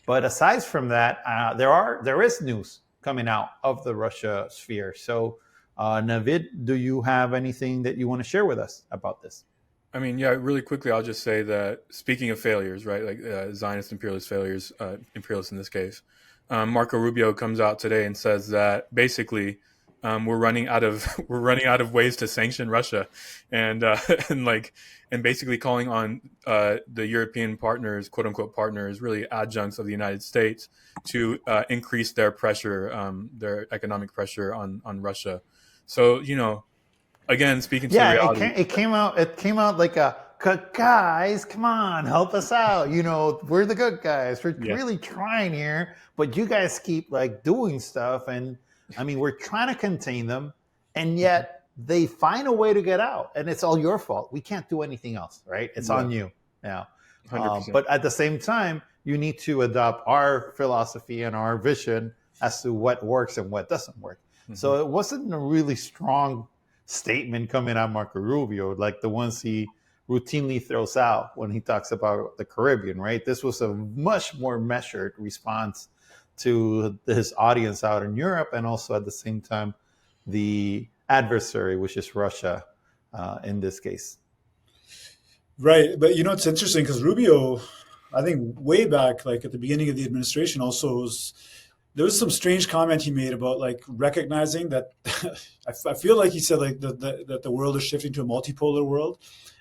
But aside from that, there is news coming out of the Russia sphere. So, Navid, do you have anything that you want to share with us about this? I mean, yeah, really quickly, I'll just say that speaking of failures, right, like Zionist-Imperialist failures, imperialists in this case, Marco Rubio comes out today and says that basically we're running out of ways to sanction Russia, and basically calling on the European partners, quote unquote partners, really adjuncts of the United States, to increase their pressure, their economic pressure on Russia. So, you know, again, speaking to the reality, it came out like a, guys, come on, help us out. You know, we're the good guys. We're really trying here, but you guys keep like doing stuff, and I mean, we're trying to contain them, and yet they find a way to get out, and it's all your fault. We can't do anything else, right? It's on you now. But at the same time, you need to adopt our philosophy and our vision as to what works and what doesn't work. Mm-hmm. So it wasn't a really strong statement coming out of Marco Rubio, like the ones he routinely throws out when he talks about the Caribbean, right? This was a much more measured response to his audience out in Europe, and also at the same time, the adversary, which is Russia in this case. Right. But, you know, it's interesting because Rubio, I think way back, like at the beginning of the administration, also there was some strange comment he made about like recognizing that I feel like he said like that the world is shifting to a multipolar world.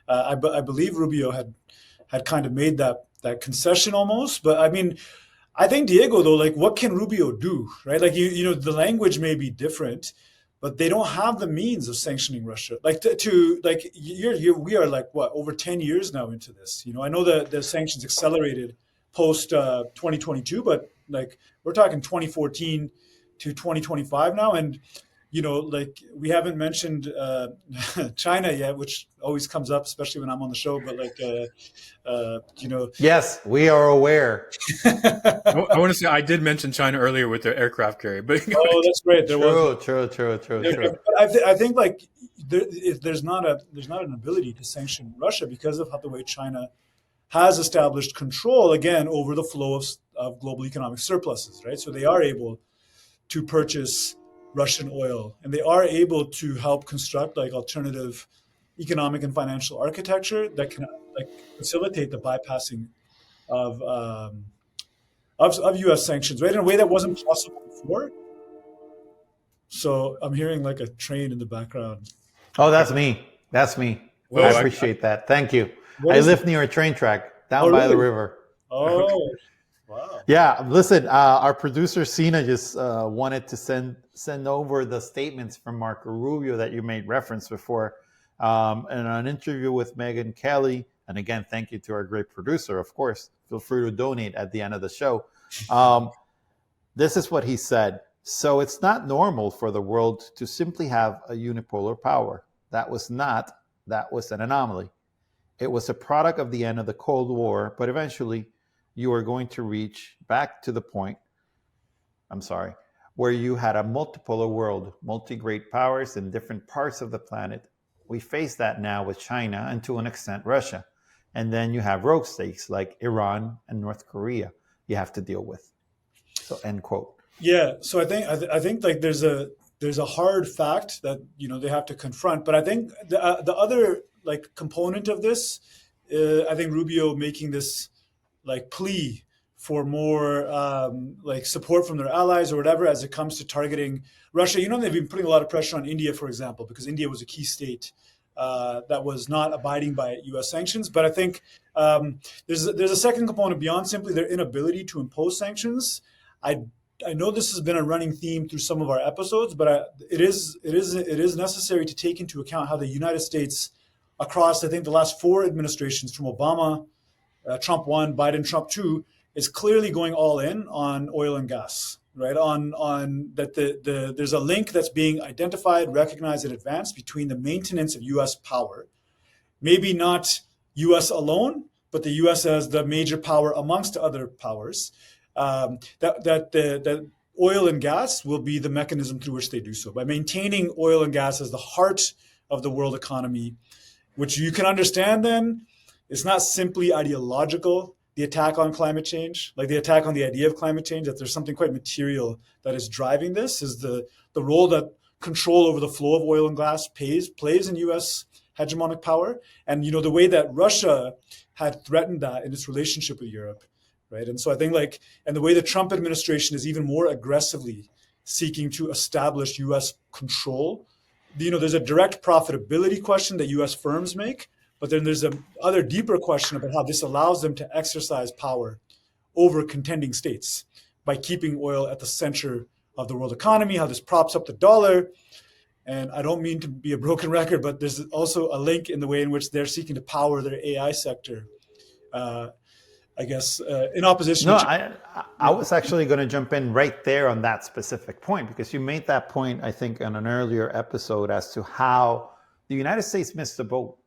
I believe Rubio had kind of made that concession almost. But I mean, I think Diego, though, like what can Rubio do, right? Like, you know, the language may be different, but they don't have the means of sanctioning Russia. Like we are like what, over 10 years now into this. You know, I know that the sanctions accelerated post 2022, but like we're talking 2014 to 2025 now, and you know, like we haven't mentioned China yet, which always comes up, especially when I'm on the show. But like, you know, yes, we are aware. I want to say I did mention China earlier with their aircraft carrier, but oh, that's great. True. I think like there's not an ability to sanction Russia because of the way China has established control again over the flow of global economic surpluses, right? So they are able to purchase Russian oil, and they are able to help construct like alternative economic and financial architecture that can like facilitate the bypassing of U.S. sanctions, right, in a way that wasn't possible before. So I'm hearing like a train in the background. Oh, that's me. Well, I appreciate that. Thank you. I live near a train track down by the river. Oh, wow. Yeah, listen, our producer Sina just wanted to send over the statements from Marco Rubio that you made reference before in an interview with Megyn Kelly. And again, thank you to our great producer, of course. Feel free to donate at the end of the show. This is what he said. So it's not normal for the world to simply have a unipolar power. That was an anomaly. It was a product of the end of the Cold War, but eventually you are going to reach back to the point, where you had a multipolar world, multi-great powers in different parts of the planet. We face that now with China and to an extent Russia. And then you have rogue states like Iran and North Korea you have to deal with. So end quote. Yeah. So I think like there's a hard fact that they have to confront, but I think the other like component of this, I think Rubio making this like plea for more like support from their allies or whatever as it comes to targeting Russia. They've been putting a lot of pressure on India, for example, because India was a key state that was not abiding by U.S. sanctions. But I think there's a second component beyond simply their inability to impose sanctions. I know this has been a running theme through some of our episodes, but it is necessary to take into account how the United States, across I think the last 4 administrations from Obama, Trump 1, Biden, Trump 2, is clearly going all in on oil and gas, right? On that there's a link that's being identified, recognized, and advanced between the maintenance of U.S. power, maybe not U.S. alone, but the U.S. as the major power amongst other powers. That oil and gas will be the mechanism through which they do so by maintaining oil and gas as the heart of the world economy, which you can understand then. It's not simply ideological, the attack on climate change, like the attack on the idea of climate change, that there's something quite material that is driving this, is the role that control over the flow of oil and gas plays in U.S. hegemonic power. And, the way that Russia had threatened that in its relationship with Europe, right? And so I think and the way the Trump administration is even more aggressively seeking to establish U.S. control, there's a direct profitability question that U.S. firms make, but then there's a other deeper question about how this allows them to exercise power over contending states by keeping oil at the center of the world economy, how this props up the dollar. And I don't mean to be a broken record, but there's also a link in the way in which they're seeking to power their AI sector, I guess, in opposition. No, I was actually going to jump in right there on that specific point, because you made that point, I think, on an earlier episode as to how the United States missed the boat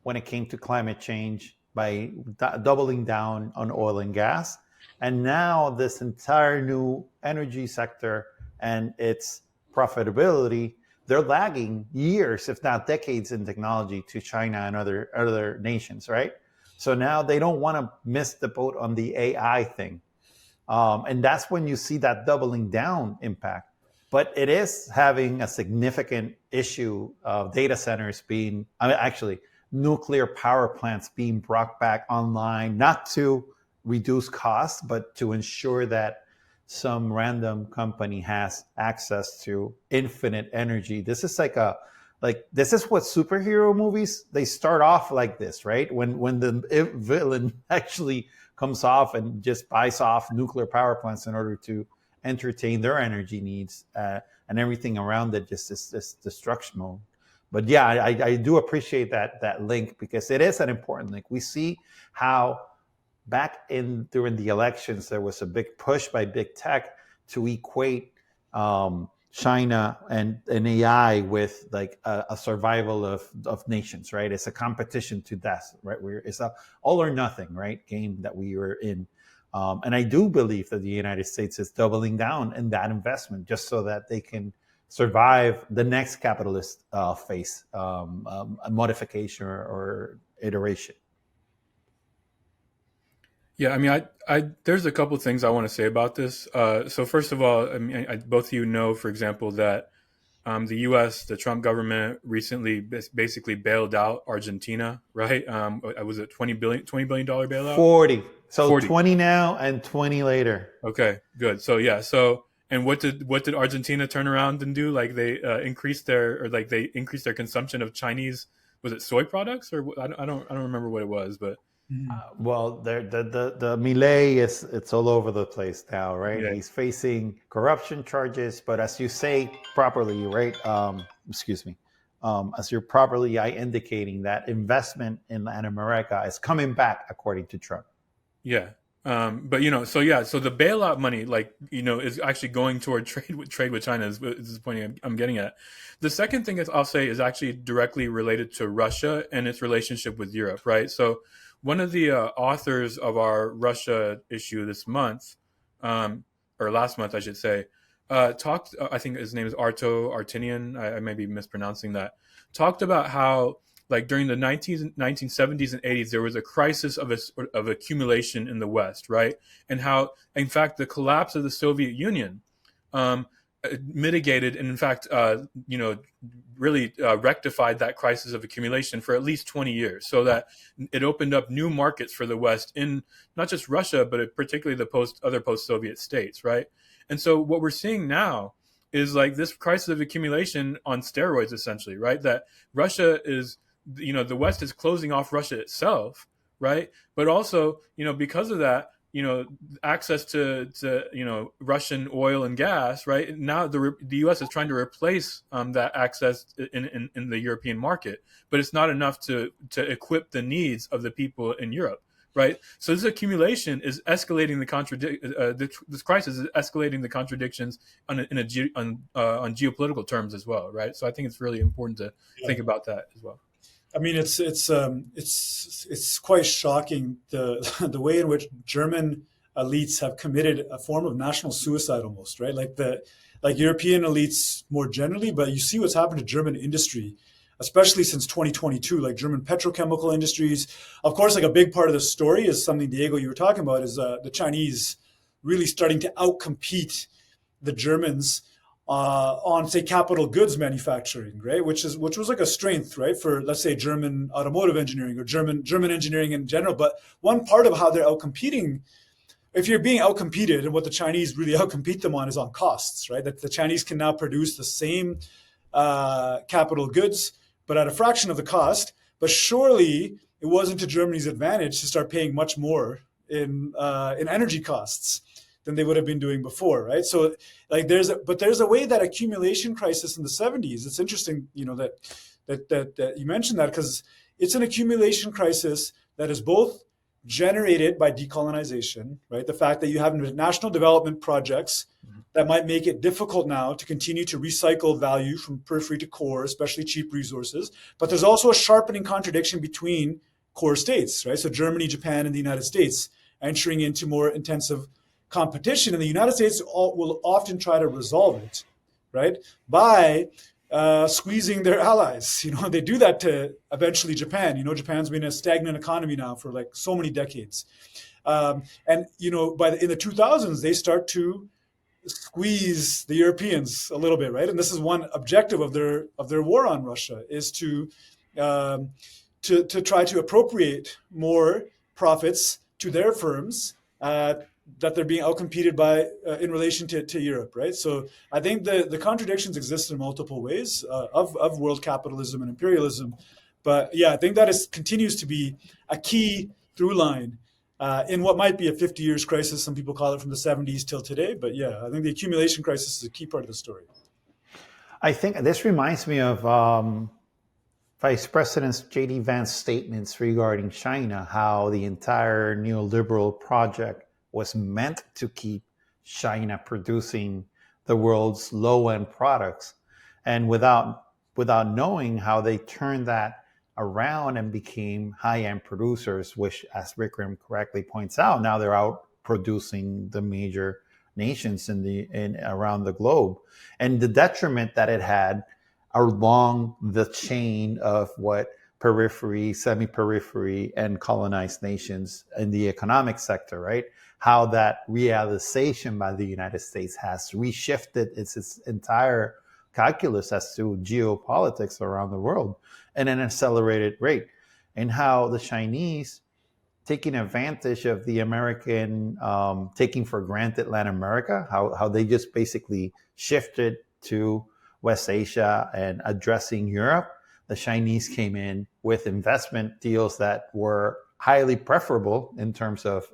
when it came to climate change by doubling down on oil and gas. And now this entire new energy sector and its profitability, they're lagging years, if not decades, in technology to China and other nations, right? So now they don't want to miss the boat on the AI thing. And that's when you see that doubling down impact. But it is having a significant issue of data centers being, actually, nuclear power plants being brought back online, not to reduce costs, but to ensure that some random company has access to infinite energy. This is this is what superhero movies, they start off like this, right? When the villain actually comes off and just buys off nuclear power plants in order to entertain their energy needs, and everything around it just is this destruction mode. But yeah, I do appreciate that link, because it is an important link. We see how during the elections, there was a big push by big tech to equate China and AI with a survival of nations, right? It's a competition to death, right? It's a all or nothing, right, game that we were in. And I do believe that the United States is doubling down in that investment just so that they can survive the next capitalist phase, a modification or iteration. Yeah, I mean, there's a couple of things I want to say about this. So first of all, I mean, both of you know, for example, that the U.S., the Trump government recently basically bailed out Argentina, right? Was it $20 billion bailout? 40. So 40. 20 now and 20 later. Okay, good. So yeah, and what did Argentina turn around and do? Like they increased their consumption of Chinese, was it soy products, or I don't remember what it was, but. Well, the Milei it's all over the place now, right? Yeah. He's facing corruption charges, but as you say properly, right? As you're properly indicating, that investment in Latin America is coming back, according to Trump. Yeah. But so the bailout money, is actually going toward trade with China is the point I'm getting at. The second thing I'll say is actually directly related to Russia and its relationship with Europe, right? So one of the authors of our Russia issue this month, or last month, I should say, talked, I think his name is Arto Artinian, I may be mispronouncing that, talked about how like during the 1970s and 80s, there was a crisis of accumulation in the West, right? And how, in fact, the collapse of the Soviet Union mitigated and, in fact, really rectified that crisis of accumulation for at least 20 years, so that it opened up new markets for the West in not just Russia, but particularly the other post-Soviet states, right? And so what we're seeing now is like this crisis of accumulation on steroids, essentially, right? That Russia is, the West is closing off Russia itself, right? But also, because of that, access to Russian oil and gas, right? Now the U.S. is trying to replace that access in the European market, but it's not enough to equip the needs of the people in Europe, right? So this accumulation is escalating this crisis is escalating the contradictions on geopolitical terms as well, right? So I think it's really important to think about that as well. I mean, it's quite shocking the way in which German elites have committed a form of national suicide almost, right? Like European elites more generally, but you see what's happened to German industry, especially since 2022, like German petrochemical industries. Of course, like a big part of the story is something, Diego, you were talking about, is the Chinese really starting to outcompete the Germans on, say, capital goods manufacturing, right? Which was like a strength, right, for, let's say, German automotive engineering or German engineering in general. But one part of how they're outcompeting, if you're being outcompeted, and what the Chinese really outcompete them on is on costs, right? That the Chinese can now produce the same capital goods, but at a fraction of the cost. But surely it wasn't to Germany's advantage to start paying much more in energy costs than they would have been doing before, right? So, like, there's a way that accumulation crisis in the 70s. It's interesting, that you mentioned that, because it's an accumulation crisis that is both generated by decolonization, right? The fact that you have national development projects that might make it difficult now to continue to recycle value from periphery to core, especially cheap resources. But there's also a sharpening contradiction between core states, right? So Germany, Japan, and the United States entering into more intensive competition, and the United States will often try to resolve it, right, by squeezing their allies. They do that to eventually Japan. Japan's been a stagnant economy now for like so many decades, and in the 2000s they start to squeeze the Europeans a little bit, right? And this is one objective of their war on Russia, is to try to appropriate more profits to their firms that they're being outcompeted by in relation to Europe, right? So I think the contradictions exist in multiple ways of world capitalism and imperialism. But yeah, I think that continues to be a key through line in what might be a 50 years crisis. Some people call it from the 70s till today. But yeah, I think the accumulation crisis is a key part of the story. I think this reminds me of Vice President J.D. Vance's statements regarding China, how the entire neoliberal project was meant to keep China producing the world's low-end products, and without knowing how they turned that around and became high-end producers, which, as Bikrum correctly points out, now they're out producing the major nations around the globe, and the detriment that it had along the chain of what periphery, semi-periphery, and colonized nations in the economic sector, right? How that realization by the United States has reshifted its entire calculus as to geopolitics around the world at an accelerated rate. And how the Chinese, taking advantage of the American, taking for granted Latin America, how they just basically shifted to West Asia and addressing Europe. The Chinese came in with investment deals that were highly preferable in terms of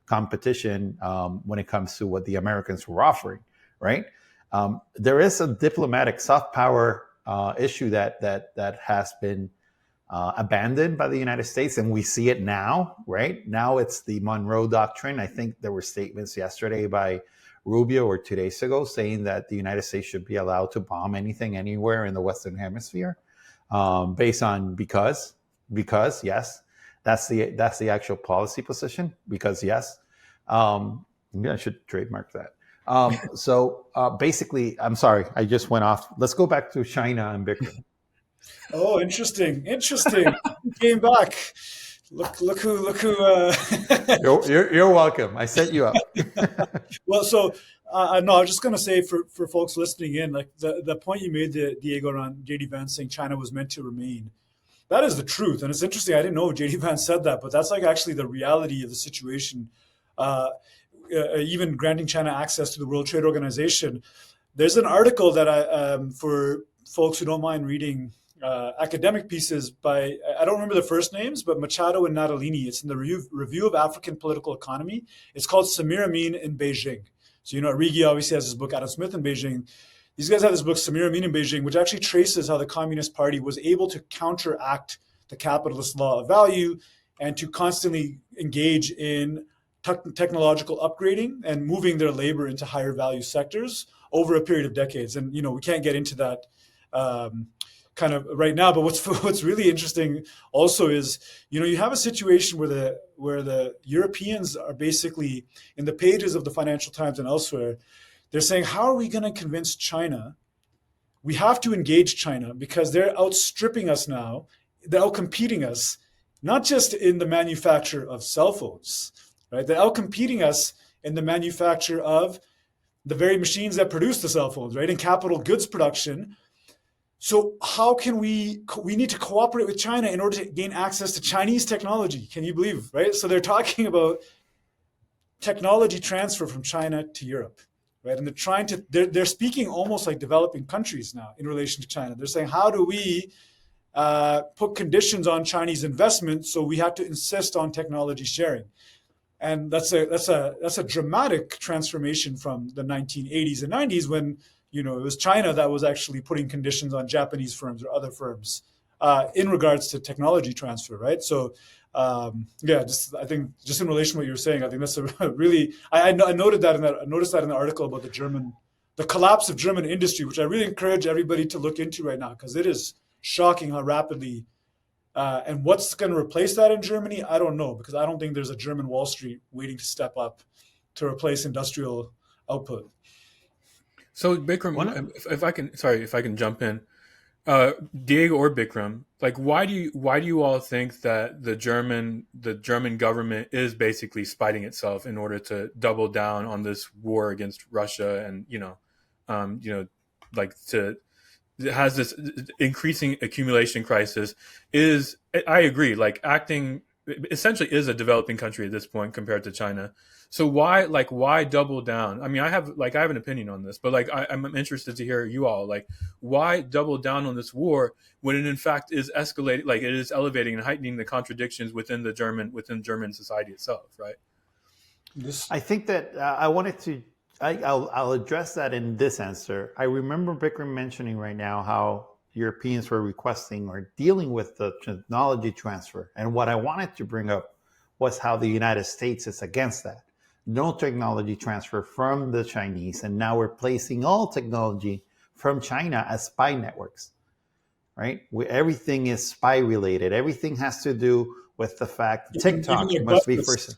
competition when it comes to what the Americans were offering, right? There is a diplomatic soft power issue that has been abandoned by the United States, and we see it now, right? Now it's the Monroe Doctrine. I think there were statements yesterday by Rubio or 2 days ago saying that the United States should be allowed to bomb anything anywhere in the Western Hemisphere based on because yes, that's the actual policy position, because yes. Maybe I should trademark that. So basically, I'm sorry, I just went off. Let's go back to China and Bikram. Oh, interesting. He came back. Look who. You're welcome. I set you up. Well, so no, I was just going to say for folks listening in, like the point you made, Diego, around JD Vance saying China was meant to remain. That is the truth, and it's interesting. I didn't know JD Vance said that, but that's like actually the reality of the situation. Even granting China access to the World Trade Organization. There's an article that for folks who don't mind reading academic pieces by, I don't remember the first names, but Machado and Natalini. It's in the Review of African Political Economy. It's called Samir Amin in Beijing. So, Arrighi obviously has his book, Adam Smith in Beijing. These guys have this book, Samir Amin in Beijing, which actually traces how the Communist Party was able to counteract the capitalist law of value and to constantly engage in technological upgrading and moving their labor into higher value sectors over a period of decades. And, we can't get into that kind of right now. But what's really interesting also is, you have a situation where the Europeans are basically, in the pages of the Financial Times and elsewhere, they're saying, how are we going to convince China? We have to engage China because they're outstripping us now. They're outcompeting us, not just in the manufacture of cell phones, right? They're outcompeting us in the manufacture of the very machines that produce the cell phones, right? In capital goods production. So how can we need to cooperate with China in order to gain access to Chinese technology? Can you believe, right? So they're talking about technology transfer from China to Europe, right? And they're speaking almost like developing countries now in relation to China. They're saying, how do we put conditions on Chinese investment? So we have to insist on technology sharing. And that's a dramatic transformation from the 1980s and 90s when it was China that was actually putting conditions on Japanese firms or other firms in regards to technology transfer, right? So I think just in relation to what you were saying, I think that's a really I noticed that in the article about the collapse of German industry, which I really encourage everybody to look into right now because it is shocking how rapidly. And what's going to replace that in Germany? I don't know, because I don't think there's a German Wall Street waiting to step up to replace industrial output. So Bikram, if I can jump in, Diego or Bikram, like why do you all think that the German government is basically spiting itself in order to double down on this war against Russia and it has this increasing accumulation crisis? I agree, like acting essentially is a developing country at this point compared to China. So why double down? I mean, I have an opinion on this, but I'm interested to hear you all, why double down on this war when it in fact is escalating, it is elevating and heightening the contradictions within German society itself, right? I think that I'll address that in this answer. I remember Bikram mentioning right now how Europeans were requesting or dealing with the technology transfer. And what I wanted to bring up was how the United States is against that. No technology transfer from the Chinese, and now we're placing all technology from China as spy networks, right? Everything is spy related. Everything has to do with the fact that TikTok must be first.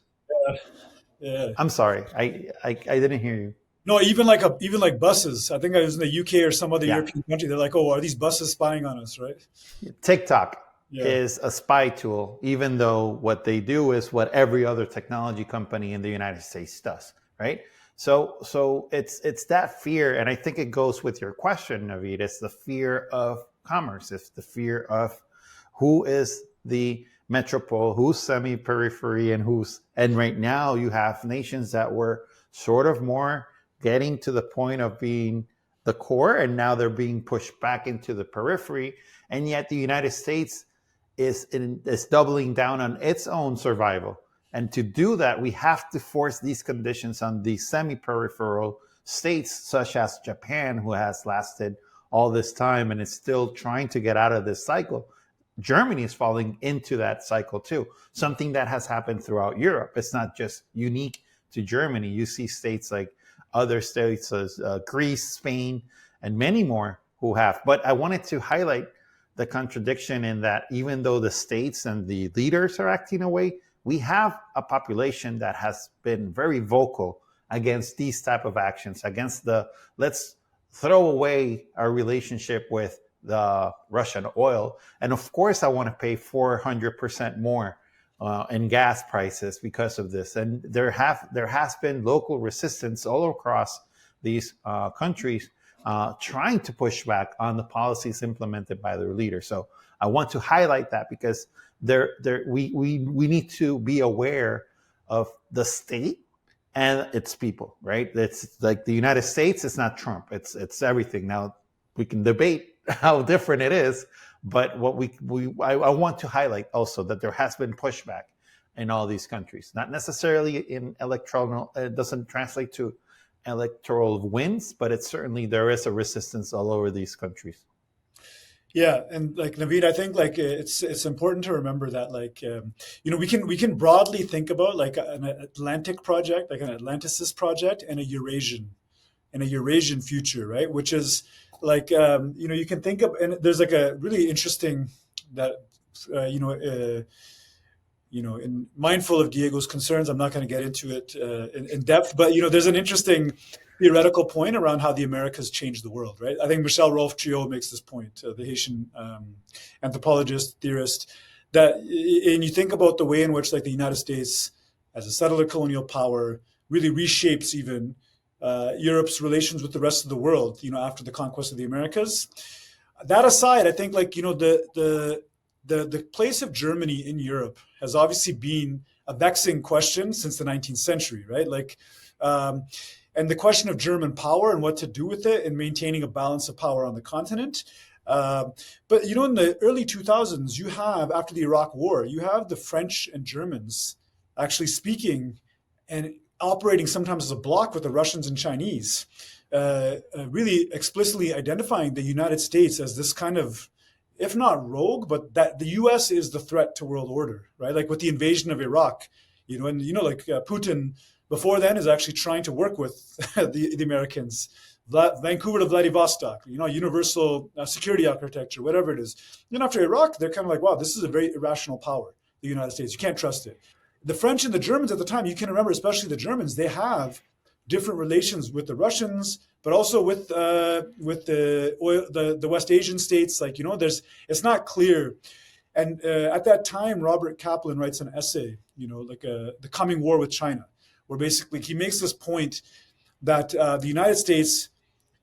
Yeah. I'm sorry, I didn't hear you. No, even like buses. I think I was in the UK or some other European country. They're like, oh, are these buses spying on us, right? TikTok is a spy tool, even though what they do is what every other technology company in the United States does, right? So it's that fear, and I think it goes with your question, Navid. It's the fear of commerce. It's the fear of who is the metropole, who's semi-periphery, and right now you have nations that were sort of more getting to the point of being the core, and now they're being pushed back into the periphery, and yet the United States is doubling down on its own survival. And to do that, we have to force these conditions on the semi-peripheral states, such as Japan, who has lasted all this time and is still trying to get out of this cycle. Germany is falling into that cycle too, something that has happened throughout Europe. It's not just unique to Germany. You see states like other states as Greece, Spain, and many more who have. But I wanted to highlight the contradiction in that even though the states and the leaders are acting away, we have a population that has been very vocal against these type of actions, against let's throw away our relationship with the Russian oil. And of course, I want to pay 400% more in gas prices because of this. And there has been local resistance all across these countries trying to push back on the policies implemented by their leaders. So I want to highlight that because we need to be aware of the state and its people, right? It's like the United States. It's not Trump. It's everything. Now we can debate how different it is, but I want to highlight also that there has been pushback in all these countries. Not necessarily in electoral. It doesn't translate to electoral wins, but it's certainly there is a resistance all over these countries. Yeah, and like Navid, I think like it's important to remember that like we can broadly think about like an Atlantic project, like an Atlanticist project, and a Eurasian future, right? Which is like you can think of, and there's like a really interesting that in mindful of Diego's concerns, I'm not going to get into it in depth, but there's an interesting theoretical point around how the Americas changed the world, right? I think Michel Rolph-Triot makes this point, the Haitian anthropologist, theorist, that and you think about the way in which like the United States as a settler colonial power really reshapes even Europe's relations with the rest of the world, after the conquest of the Americas. That aside, I think like, the place of Germany in Europe has obviously been a vexing question since the 19th century, right? Like, and the question of German power and what to do with it and maintaining a balance of power on the continent. But, in the early 2000s, you have, after the Iraq War, you have the French and Germans actually speaking and operating sometimes as a bloc with the Russians and Chinese, really explicitly identifying the United States as this kind of, if not rogue, but that the U.S. is the threat to world order, right? Like with the invasion of Iraq, Putin before then is actually trying to work with the Americans, Vancouver to Vladivostok, universal security architecture, whatever it is. Then after Iraq, they're kind of like, wow, this is a very irrational power, the United States. You can't trust it. The French and the Germans at the time, you can remember, especially the Germans, they have different relations with the Russians, but also with the West Asian states. Like, it's not clear. And at that time, Robert Kaplan writes an essay, The Coming War with China, where basically he makes this point that the United States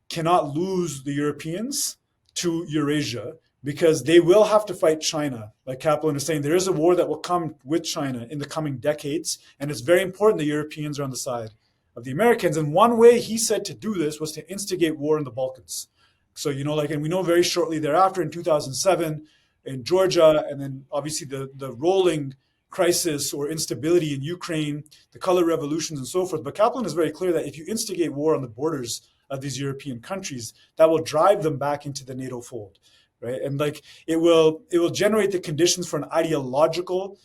cannot lose the Europeans to Eurasia because they will have to fight China. Like Kaplan is saying, there is a war that will come with China in the coming decades, and it's very important the Europeans are on the side of the Americans. And one way he said to do this was to instigate war in the Balkans. So, and we know very shortly thereafter in 2007 in Georgia, and then obviously the rolling crisis or instability in Ukraine, the color revolutions and so forth. But Kaplan is very clear that if you instigate war on the borders of these European countries, that will drive them back into the NATO fold, right? And like it will generate the conditions for an ideological,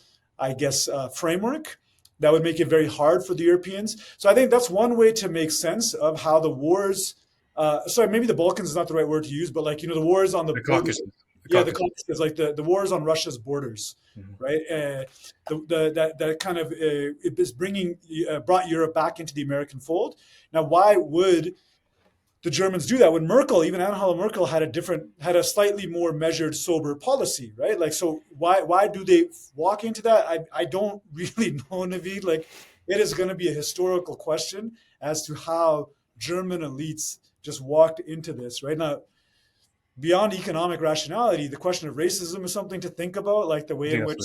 framework that would make it very hard for the Europeans. So I think that's one way to make sense of how the wars, maybe the Balkans is not the right word to use, but like, the wars on the Caucasus. The Caucasus, like the wars on Russia's borders, right? That kind of it is brought Europe back into the American fold. Now, why would the Germans do that when Merkel, even Angela Merkel, had a slightly more measured, sober policy, right? Like, so why do they walk into that? I don't really know, Navid. Like, it is going to be a historical question as to how German elites just walked into this, right? Now, beyond economic rationality, the question of racism is something to think about, like the way in which,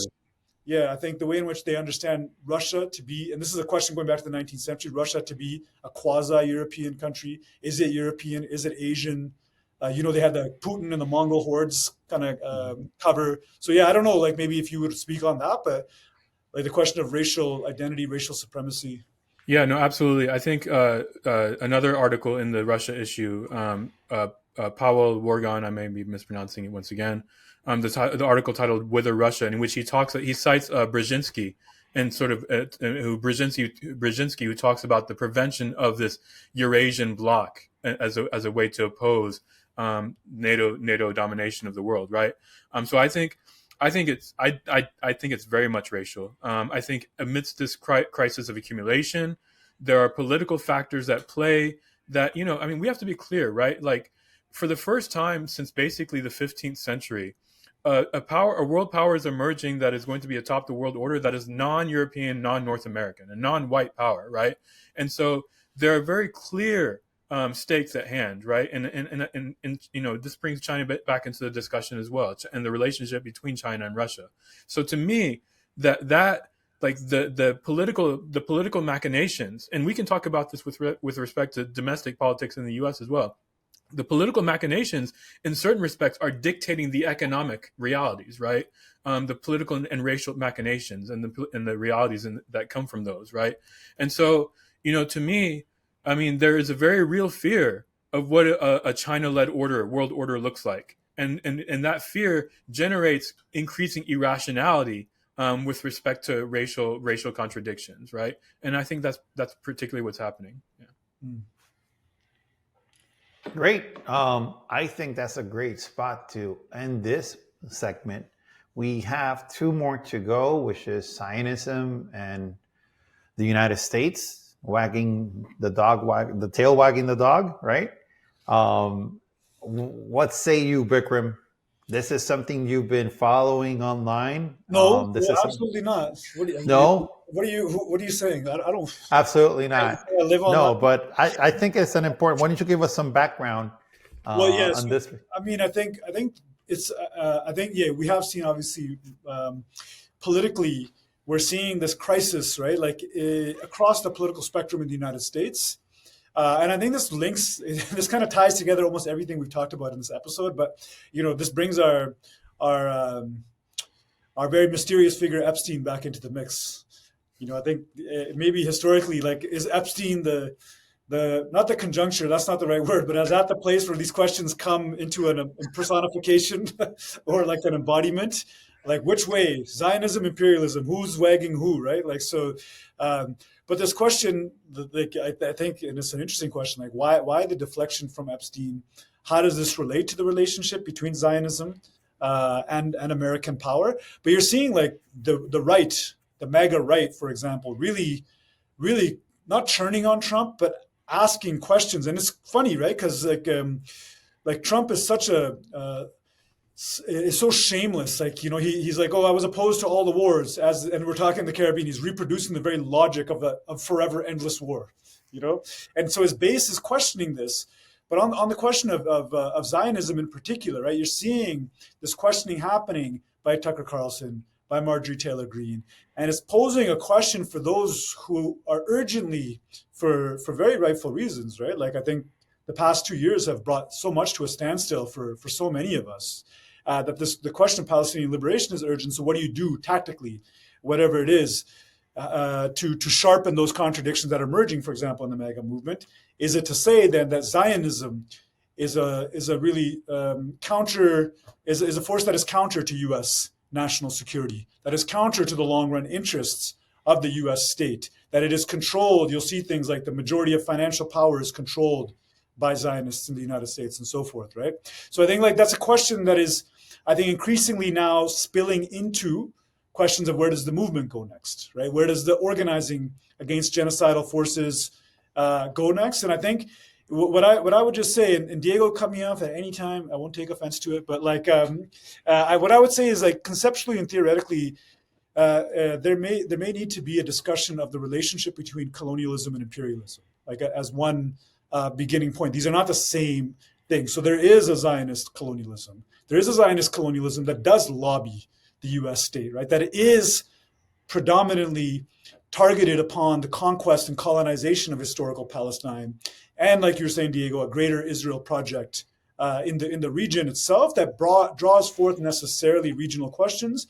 I think the way in which they understand Russia to be, and this is a question going back to the 19th century, Russia to be a quasi-European country. Is it European? Is it Asian? They had the Putin and the Mongol hordes kind of cover. So I don't know, like maybe if you would speak on that, but like the question of racial identity, racial supremacy. Yeah, no, absolutely. I think another article in the Russia issue, Paweł Worgon, I may be mispronouncing it once again, the article titled "Whither Russia," in which he cites Brzezinski, and sort of Brzezinski, who talks about the prevention of this Eurasian bloc as a way to oppose NATO domination of the world, right? So I think it's very much racial. I think amidst this crisis of accumulation, there are political factors that play that, we have to be clear, right? Like, for the first time since basically the 15th century, a world power is emerging that is going to be atop the world order that is non-European, non-North American, a non-white power, right? And so there are very clear stakes at hand, right? And this brings China back into the discussion as well, and the relationship between China and Russia. So to me, that like the political machinations, and we can talk about this with respect to domestic politics in the U.S. as well. The political machinations, in certain respects, are dictating the economic realities, right? The political and racial machinations and the realities that come from those, right? And so, to me, I mean, there is a very real fear of what a China-led world order looks like, and that fear generates increasing irrationality with respect to racial contradictions, right? And I think that's particularly what's happening. Yeah. Mm. Great. I think that's a great spot to end this segment. We have two more to go, which is Zionism and the United States, wagging the tail wagging the dog, right? What say you, Bikrum? This is something you've been following online? No, absolutely not. What are you saying? I don't. Absolutely not. I live on no, but I think it's an important. Why don't you give us some background on this? I mean, I think it's. We have seen obviously politically, we're seeing this crisis, right? Like across the political spectrum in the United States. And I think this kind of ties together almost everything we've talked about in this episode. But, this brings our very mysterious figure Epstein back into the mix. I think maybe historically, like, is Epstein the not the conjuncture, that's not the right word, but is that the place where these questions come into a personification or like an embodiment? Like, which way? Zionism, imperialism, who's wagging who, right? Like, so... But this question, I think, and it's an interesting question, like why the deflection from Epstein? How does this relate to the relationship between Zionism and American power? But you're seeing like the right, the MAGA right, for example, really, really not turning on Trump, but asking questions. And it's funny, right? Because like Trump is such is so shameless. Like, he's like, oh, I was opposed to all the wars, and we're talking in the Caribbean. He's reproducing the very logic of forever endless war, and so his base is questioning this. But on the question of Zionism in particular, right, you're seeing this questioning happening by Tucker Carlson, by Marjorie Taylor Greene, and it's posing a question for those who are urgently, for very rightful reasons, right? Like, I think the past 2 years have brought so much to a standstill for so many of us. That the question of Palestinian liberation is urgent. So what do you do tactically, whatever it is, to sharpen those contradictions that are emerging, for example, in the MAGA movement? Is it to say then that Zionism is a really is a force that is counter to U.S. national security, that is counter to the long run interests of the U.S. state, that it is controlled? You'll see things like the majority of financial power is controlled by Zionists in the United States and so forth, right? So I think like that's a question that is, I think, increasingly now spilling into questions of where does the movement go next, right? Where does the organizing against genocidal forces go next? And I think what I would just say, and Diego, cut me off at any time, I won't take offense to it, but like what I would say is, like, conceptually and theoretically, there may need to be a discussion of the relationship between colonialism and imperialism, like as one beginning point. These are not the same thing. So there is a Zionist colonialism. There is a Zionist colonialism that does lobby the U.S. state, right? That is predominantly targeted upon the conquest and colonization of historical Palestine, and, like you were saying, Diego, a greater Israel project in the region itself that draws forth necessarily regional questions.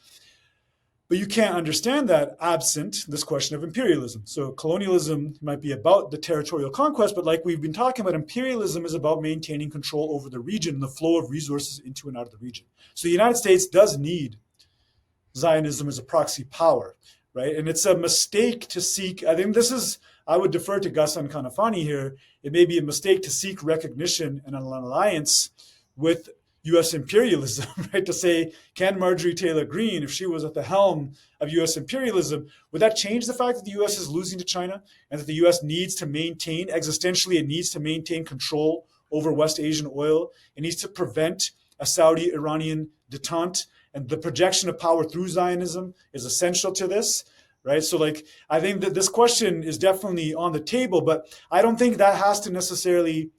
But you can't understand that absent this question of imperialism. So colonialism might be about the territorial conquest, but like we've been talking about, imperialism is about maintaining control over the region and the flow of resources into and out of the region. So the United States does need Zionism as a proxy power, right? And it's a mistake to seek, I think I would defer to Gus and Kanafani here, it may be a mistake to seek recognition and an alliance with U.S. imperialism, right? To say, can Marjorie Taylor Greene, if she was at the helm of U.S. imperialism, would that change the fact that the U.S. is losing to China and that the U.S. needs to maintain, existentially, it needs to maintain control over West Asian oil. It needs to prevent a Saudi-Iranian detente, and the projection of power through Zionism is essential to this, right? So like, I think that this question is definitely on the table, but I don't think that has to necessarily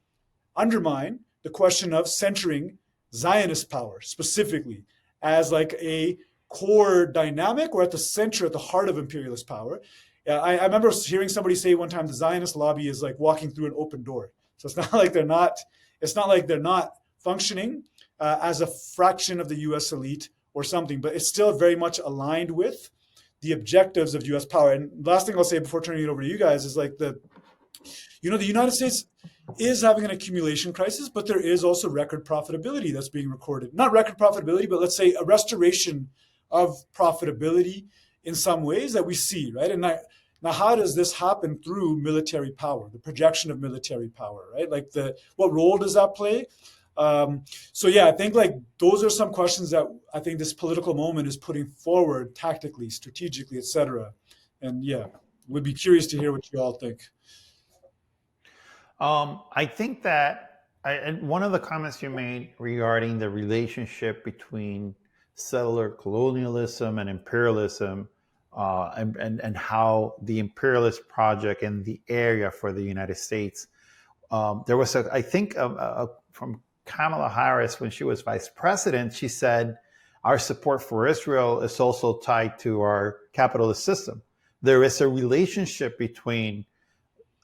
undermine the question of centering Zionist power specifically as like a core dynamic or at the center, at the heart of imperialist power. I remember hearing somebody say one time the Zionist lobby is like walking through an open door. So it's not like they're not functioning as a fraction of the U.S. elite or something, but it's still very much aligned with the objectives of U.S. power. And last thing I'll say before turning it over to you guys is like the United States is having an accumulation crisis, but there is also record profitability that's being recorded. Not record profitability, but let's say a restoration of profitability in some ways that we see, right? And now how does this happen? Through military power, the projection of military power, right? Like what role does that play? So yeah, I think like those are some questions that I think this political moment is putting forward tactically, strategically, etc. And yeah, would be curious to hear what you all think. I think that and one of the comments you made regarding the relationship between settler colonialism and imperialism, and how the imperialist project in the area for the United States, there was I think from Kamala Harris when she was vice president, she said our support for Israel is also tied to our capitalist system. There is a relationship between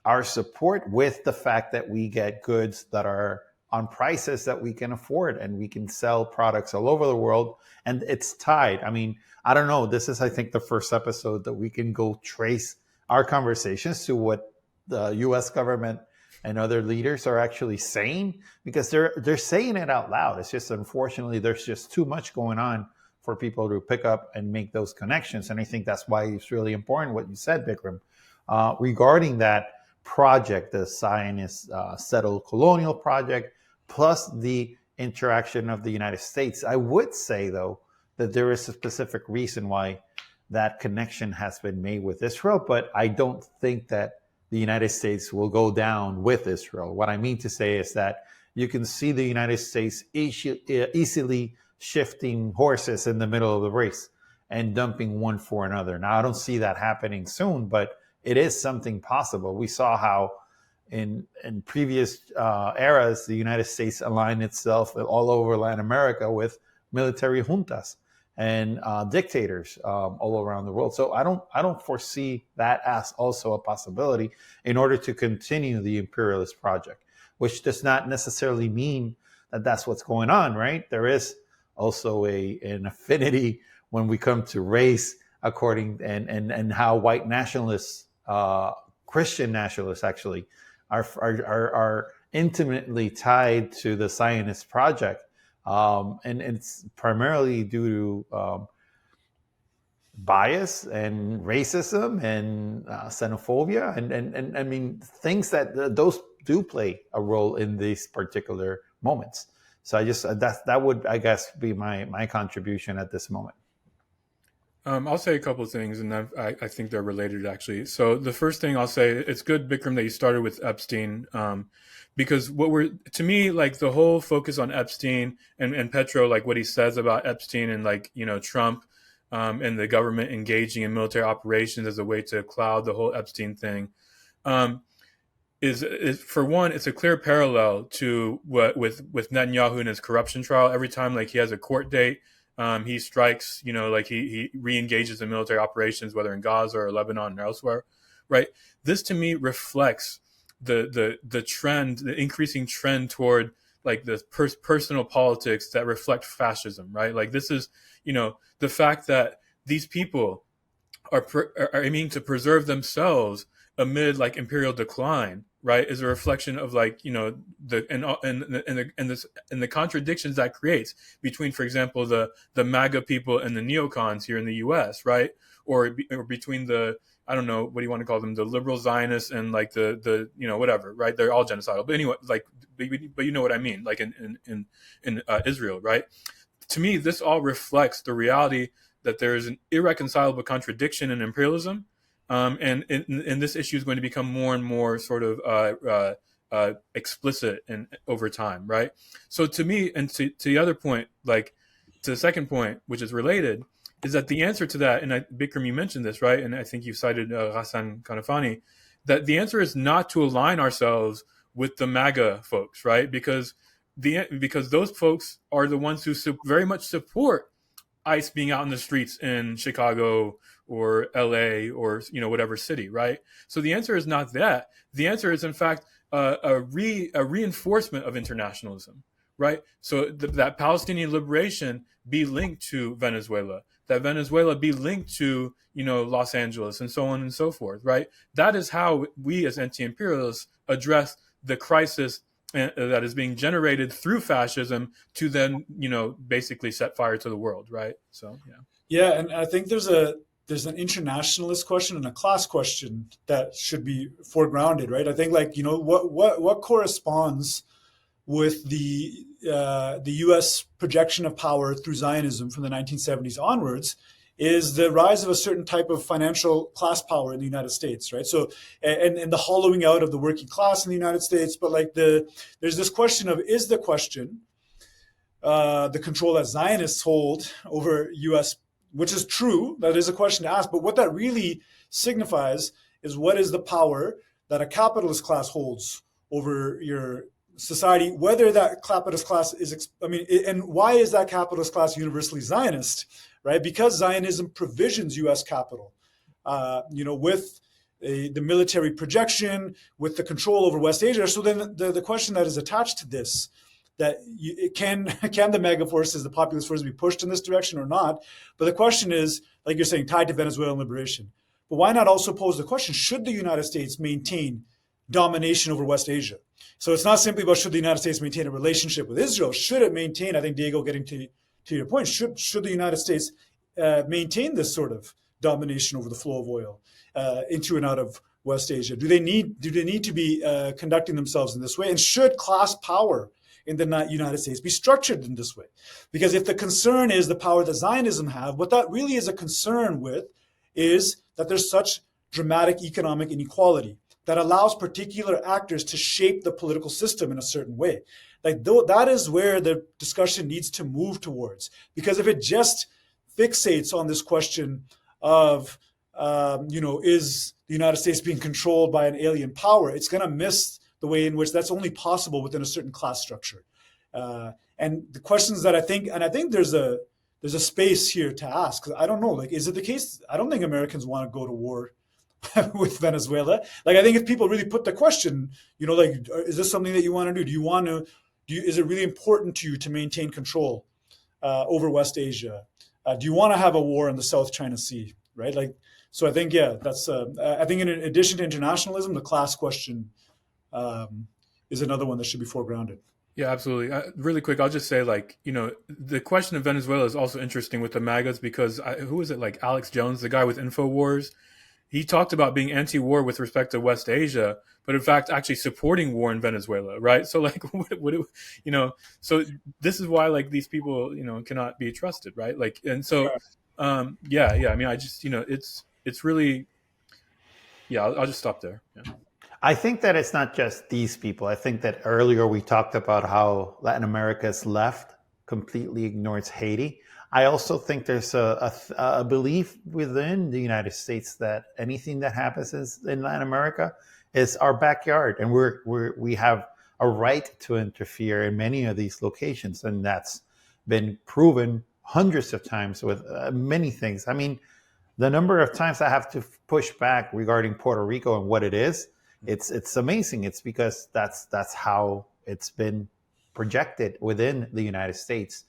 our support with the fact that we get goods that are on prices that we can afford and we can sell products all over the world. And it's tied. I mean, I don't know. This is, I think, the first episode that we can go trace our conversations to what the U.S. government and other leaders are actually saying, because they're saying it out loud. It's just, unfortunately, there's just too much going on for people to pick up and make those connections. And I think that's why it's really important what you said, Bikram, regarding that project, the Zionist settled colonial project, plus the interaction of the United States. I would say, though, that there is a specific reason why that connection has been made with Israel, but I don't think that the United States will go down with Israel. What I mean to say is that you can see the United States easily shifting horses in the middle of the race and dumping one for another. Now, I don't see that happening soon, but it is something possible. We saw how in previous eras, the United States aligned itself all over Latin America with military juntas and dictators all around the world. So I don't foresee that as also a possibility in order to continue the imperialist project, which does not necessarily mean that that's what's going on, right? There is also an affinity when we come to race, according and how white nationalists, Christian nationalists actually are intimately tied to the Zionist project. And it's primarily due to bias and racism and xenophobia, and I mean things that those do play a role in these particular moments. So I just that would, I guess, be my contribution at this moment. I'll say a couple of things, and I think they're related, actually. So the first thing I'll say, it's good, Bikram, that you started with Epstein, because to me, like the whole focus on Epstein and Petro, like what he says about Epstein and like, Trump and the government engaging in military operations as a way to cloud the whole Epstein thing, is for one, it's a clear parallel to what with Netanyahu and his corruption trial. Every time like he has a court date, he strikes, like he re-engages in military operations, whether in Gaza or Lebanon or elsewhere, right? This to me reflects the trend, the increasing trend toward like the personal politics that reflect fascism, right? Like this is, the fact that these people are aiming to preserve themselves amid like imperial decline, right, is a reflection of like the contradictions that creates between, for example, the MAGA people and the neocons here in the U.S., right, or between the, I don't know, what do you want to call them, the liberal Zionists and like the whatever, right? They're all genocidal, but anyway, like, but you know what I mean, like in Israel, right? To me, this all reflects the reality that there is an irreconcilable contradiction in imperialism. And this issue is going to become more and more sort of explicit and over time, right? So to me, and to the other point, like to the second point, which is related, is that the answer to that, and Bikram, you mentioned this, right? And I think you cited Ghassan Kanafani, that the answer is not to align ourselves with the MAGA folks, right? Because those folks are the ones who very much support ICE being out in the streets in Chicago or LA or whatever city, right? So the answer is not that. The answer is, in fact, a reinforcement of internationalism, right? So that Palestinian liberation be linked to Venezuela, that Venezuela be linked to Los Angeles, and so on and so forth, right? That is how we as anti-imperialists address the crisis that is being generated through fascism to then basically set fire to the world, right? So yeah, and I think there's an internationalist question and a class question that should be foregrounded, right? I think what corresponds with the U.S. projection of power through Zionism from the 1970s onwards is the rise of a certain type of financial class power in the United States, right? So, and the hollowing out of the working class in the United States. But there's this question of, is the question the control that Zionists hold over U.S., which is true, that is a question to ask, but what that really signifies is what is the power that a capitalist class holds over your society, whether that capitalist class and why is that capitalist class universally Zionist, right? Because Zionism provisions U.S. capital, with the military projection, with the control over West Asia. So then the question that is attached to this, that can the mega forces, the populist forces, be pushed in this direction or not? But the question is, like you're saying, tied to Venezuelan liberation. But why not also pose the question, should the United States maintain domination over West Asia? So it's not simply about should the United States maintain a relationship with Israel. Should it maintain, I think, Diego, getting to your point, should the United States maintain this sort of domination over the flow of oil into and out of West Asia? Do they need to be conducting themselves in this way? And should class power in the United States be structured in this way? Because if the concern is the power that Zionism have, what that really is a concern with is that there's such dramatic economic inequality that allows particular actors to shape the political system in a certain way. That is where the discussion needs to move towards. Because if it just fixates on this question of, is the United States being controlled by an alien power, it's going to miss the way in which that's only possible within a certain class structure. And the questions that I think there's a space here to ask. I don't know, is it the case? I don't think Americans want to go to war with Venezuela. I think if people really put the question, is this something that you want to do? Is it really important to you to maintain control over West Asia? Do you want to have a war in the South China Sea, right? So I think, that's, I think in addition to internationalism, the class question is another one that should be foregrounded. Yeah, absolutely. Really quick, I'll just say, the question of Venezuela is also interesting with the MAGAs because who is it? Alex Jones, the guy with InfoWars, he talked about being anti-war with respect to West Asia, but in fact, actually supporting war in Venezuela, right? So, so this is why, these people, cannot be trusted, right? And so, I mean, I just, it's really, I'll just stop there. Yeah. I think that it's not just these people. I think that earlier we talked about how Latin America's left completely ignores Haiti. I also think there's a belief within the United States that anything that happens in Latin America is our backyard, and we have a right to interfere in many of these locations, and that's been proven hundreds of times with many things. I mean, the number of times I have to push back regarding Puerto Rico and what it is, it's amazing. It's because that's how it's been projected within the United States.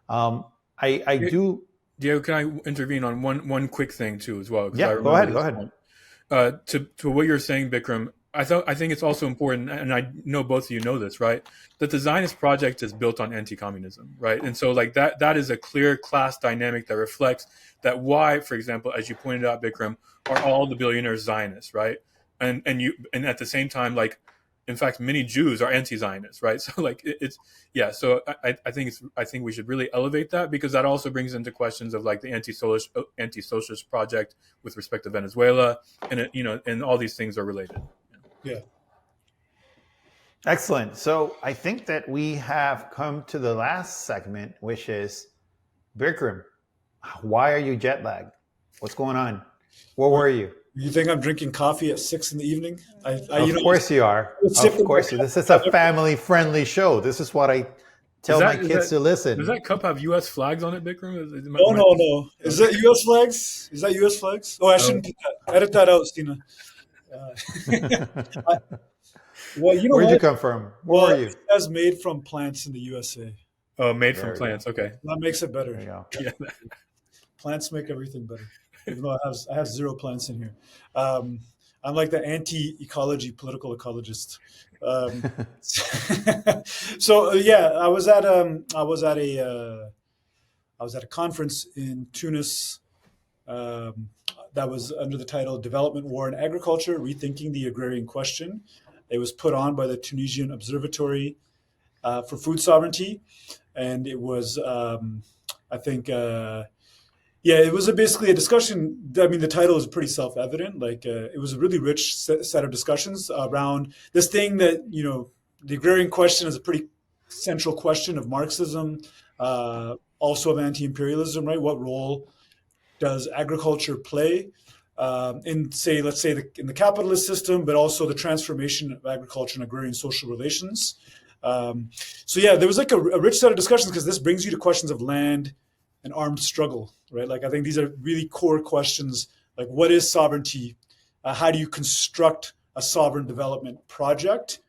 I do. Diego, can I intervene on one quick thing too as well? Yeah, go ahead. To what you're saying, Bikram, I think it's also important, and I know both of you know this, right? That the Zionist project is built on anti-communism, right? And so that is a clear class dynamic that reflects that why, for example, as you pointed out, Bikram, are all the billionaires Zionists, right? And at the same time, in fact, many Jews are anti-Zionists, right? So So I think we should really elevate that because that also brings into questions of the anti-socialist project with respect to Venezuela, and and all these things are related. Yeah. Excellent. So I think that we have come to the last segment, which is Bikram. Why are you jet lagged? What's going on? Where What, were you? you think I'm drinking coffee at 6 in the evening? Of course you are. Of course you. This is a family-friendly show. This is what I Is tell my that kids to does listen. that cup have U.S. flags on it, Bikram? No, no, no. Is that U.S. flags? Is that U.S. flags? Oh, I shouldn't put that. Edit that out, Stina. I, well, you know Where'd you what? come from? Where Well, were it you? says made from plants in the USA. Oh, made from There we go. plants. Okay. That makes it There better. you go. Yeah. Plants make everything better. Even though I have zero plants in here. I'm like the anti-ecology political ecologist. So yeah, I was at a conference in Tunis that was under the title "Development, War, and Agriculture: Rethinking the Agrarian Question." It was put on by the Tunisian Observatory for Food Sovereignty, and it was, I think, yeah, it was basically a discussion. I mean, the title is pretty self-evident. Like, it was a really rich set of discussions around this thing that, the agrarian question is a pretty central question of Marxism, also of anti-imperialism, right? What role does agriculture play in, say, let's say, in the capitalist system, but also the transformation of agriculture and agrarian social relations? So yeah, there was like a rich set of discussions because this brings you to questions of land and armed struggle, right? Like I think these are really core questions. Like, what is sovereignty? How do you construct a sovereign development project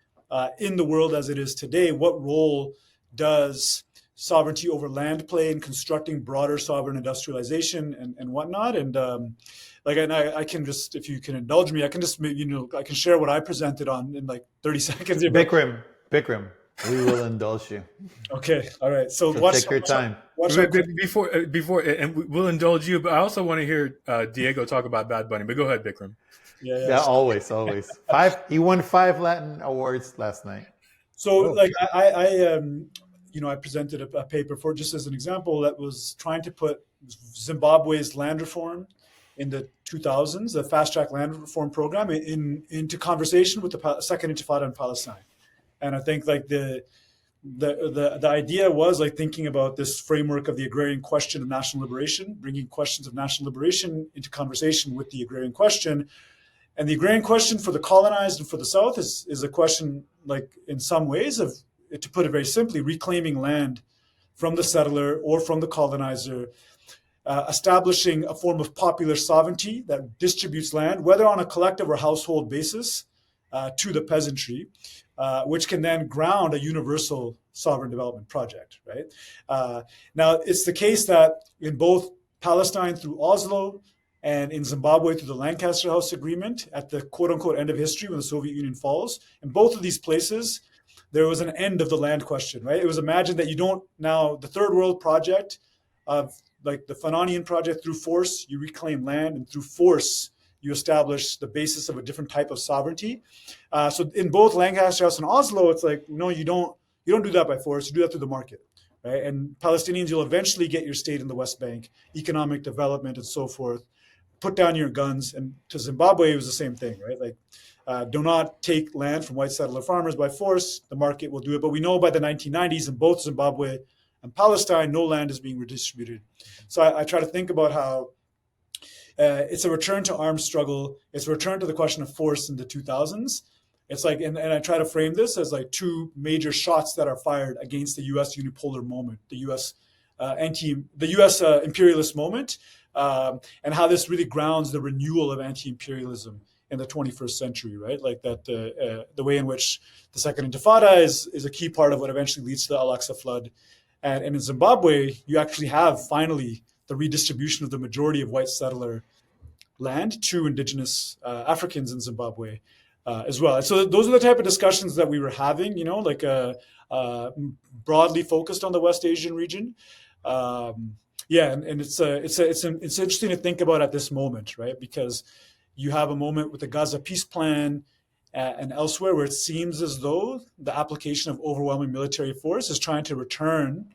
in the world as it is today? What role does sovereignty over land play in constructing broader sovereign industrialization and whatnot? And I can just, if you can indulge me, I can just, I can share what I presented on in like 30 seconds here. Bikram, we will indulge you. Okay, all right. So take your time. Before, and we'll indulge you, but I also want to hear Diego talk about Bad Bunny. But go ahead, Bikram. Yeah, always. He won 5 Latin awards last night. So, I presented a paper for, just as an example, that was trying to put Zimbabwe's land reform in the 2000s, the fast track land reform program, into conversation with the Second Intifada in Palestine. And I think like the idea was like thinking about this framework of the agrarian question of national liberation, bringing questions of national liberation into conversation with the agrarian question. And the agrarian question for the colonized and for the South is a question, like in some ways, of, to put it very simply, reclaiming land from the settler or from the colonizer, establishing a form of popular sovereignty that distributes land, whether on a collective or household basis, to the peasantry, which can then ground a universal sovereign development project, right? Now, it's the case that in both Palestine through Oslo and in Zimbabwe through the Lancaster House Agreement at the quote-unquote end of history when the Soviet Union falls, in both of these places, there was an end of the land question, right? It was imagined that the third world project of like the Fananian project, through force, you reclaim land, and through force, you establish the basis of a different type of sovereignty. So in both Lancaster House and Oslo, it's like, no, you don't do that by force, you do that through the market, right? And Palestinians, you'll eventually get your state in the West Bank, economic development and so forth, put down your guns. And to Zimbabwe, it was the same thing, right? Like, do not take land from white settler farmers by force, the market will do it. But we know by the 1990s in both Zimbabwe and Palestine, no land is being redistributed. So I try to think about how it's a return to armed struggle. It's a return to the question of force in the 2000s. It's like, and I try to frame this as like two major shots that are fired against the U.S. unipolar moment, the U.S. Imperialist moment, and how this really grounds the renewal of anti-imperialism in the 21st century, right? Like that, the way in which the Second Intifada is a key part of what eventually leads to the Al-Aqsa flood. And in Zimbabwe, you actually have finally the redistribution of the majority of white settler land to indigenous Africans in Zimbabwe as well. And so those are the type of discussions that we were having, broadly focused on the West Asian region. And it's interesting to think about at this moment, right? Because you have a moment with the Gaza peace plan and elsewhere where it seems as though the application of overwhelming military force is trying to return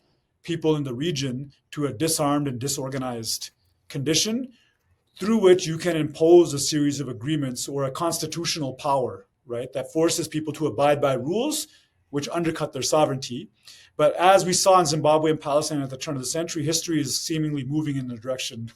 people in the region to a disarmed and disorganized condition through which you can impose a series of agreements or a constitutional power, right? That forces people to abide by rules which undercut their sovereignty. But as we saw in Zimbabwe and Palestine at the turn of the century, history is seemingly moving in the direction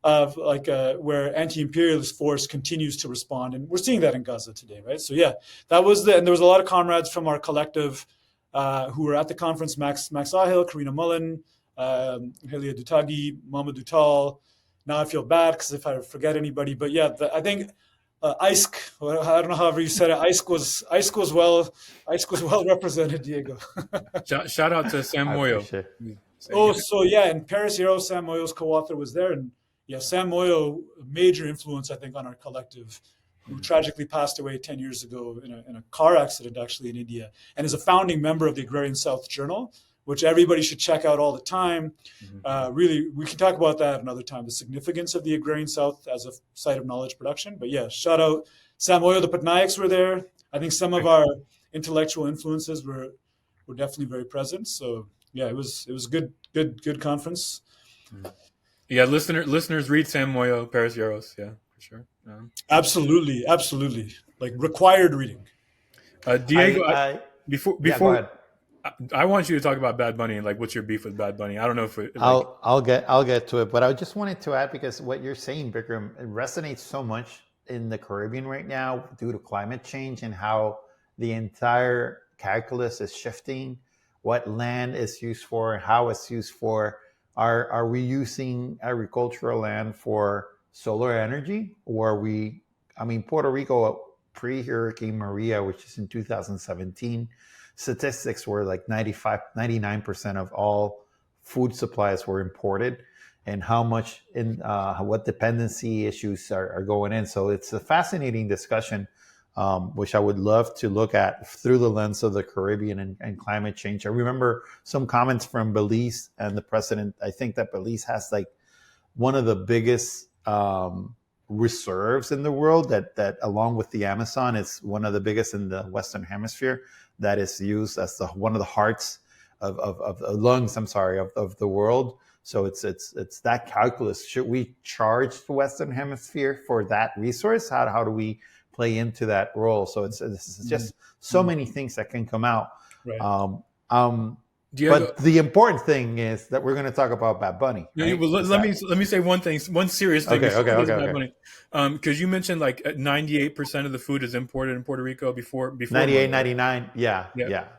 of where anti-imperialist force continues to respond. And we're seeing that in Gaza today, right? So yeah, and there was a lot of comrades from our collective who were at the conference, Max Ahil, Karina Mullen, Helia Dutagi, Mohamed Dutal. Now I feel bad because if I forget anybody, but yeah, I think AISC, I don't know however you said it, AISC was well represented, Diego. Shout out to Sam Moyo. So yeah, in Paris Hero, Sam Moyo's co-author was there, and yeah, Sam Moyo, major influence I think on our collective, who tragically passed away 10 years ago in a car accident actually in India, and is a founding member of the Agrarian South Journal, which everybody should check out all the time. Really, we can talk about that another time, the significance of the Agrarian South as a site of knowledge production. But yeah, shout out Sam Moyo, the Patnaiks were there. I think some of our intellectual influences were definitely very present. So yeah, it was a good conference. Yeah, listeners read Sam Moyo, Paris Euros. Yeah, for sure. Absolutely, like required reading. Diego, before go ahead. I want you to talk about Bad Bunny and like what's your beef with Bad Bunny. I don't know if I'll get to it, but I just wanted to add, because what you're saying, Bikram, it resonates so much in the Caribbean right now due to climate change and how the entire calculus is shifting, what land is used for, how it's used for. Are we using agricultural land for solar energy, or are we? I mean, Puerto Rico pre-Hurricane Maria, which is in 2017. Statistics were like 99% of all food supplies were imported, and how much what dependency issues are going in. So it's a fascinating discussion, which I would love to look at through the lens of the Caribbean and climate change. I remember some comments from Belize and the president. I think that Belize has like one of the biggest reserves in the world that along with the Amazon is one of the biggest in the Western Hemisphere, that is used as one of the hearts of lungs, of the world. So it's that calculus. Should we charge the Western Hemisphere for that resource? How do we play into that role? So it's just so many things that can come out. Right. But the important thing is that we're going to talk about Bad Bunny. Right? Well, let me say one serious thing. Okay. Because you mentioned like 98% of the food is imported in Puerto Rico before 98, 99. Yeah.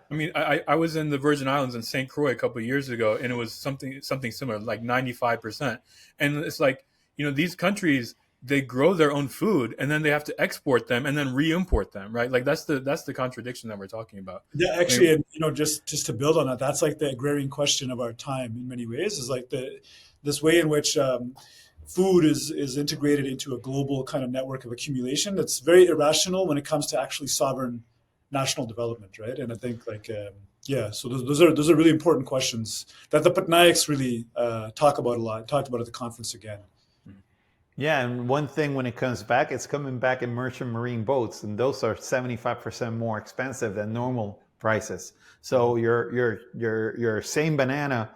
I mean, I was in the Virgin Islands in St. Croix a couple of years ago, and it was something similar, like 95%. And it's like, these countries, they grow their own food and then they have to export them and then re-import them, right? Like that's the contradiction that we're talking about. Yeah, actually, and just to build on that, that's like the agrarian question of our time in many ways, is like this way in which food is integrated into a global kind of network of accumulation that's very irrational when it comes to actually sovereign national development, right? And I think so those are really important questions that the Patnaiks really talked about at the conference again. Yeah, and one thing when it comes back, it's coming back in merchant marine boats, and those are 75% more expensive than normal prices. So your same banana,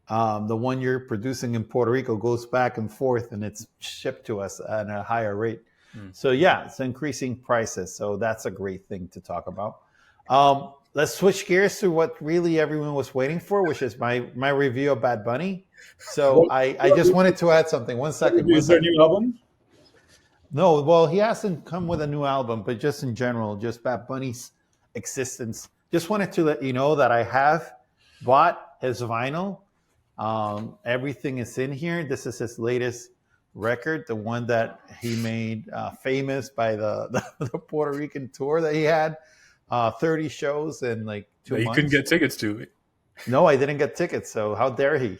the one you're producing in Puerto Rico, goes back and forth, and it's shipped to us at a higher rate. So yeah, it's increasing prices. So that's a great thing to talk about. Let's switch gears to what really everyone was waiting for, which is my review of Bad Bunny. So I just wanted to add something. One second. Is there a new album? No, well, he hasn't come with a new album, but just in general, just Bad Bunny's existence. Just wanted to let you know that I have bought his vinyl. Everything is in here. This is his latest record, the one that he made famous by the Puerto Rican tour that he had. 30 shows in like 2 months. You couldn't get tickets to it. No, I didn't get tickets. So how dare he?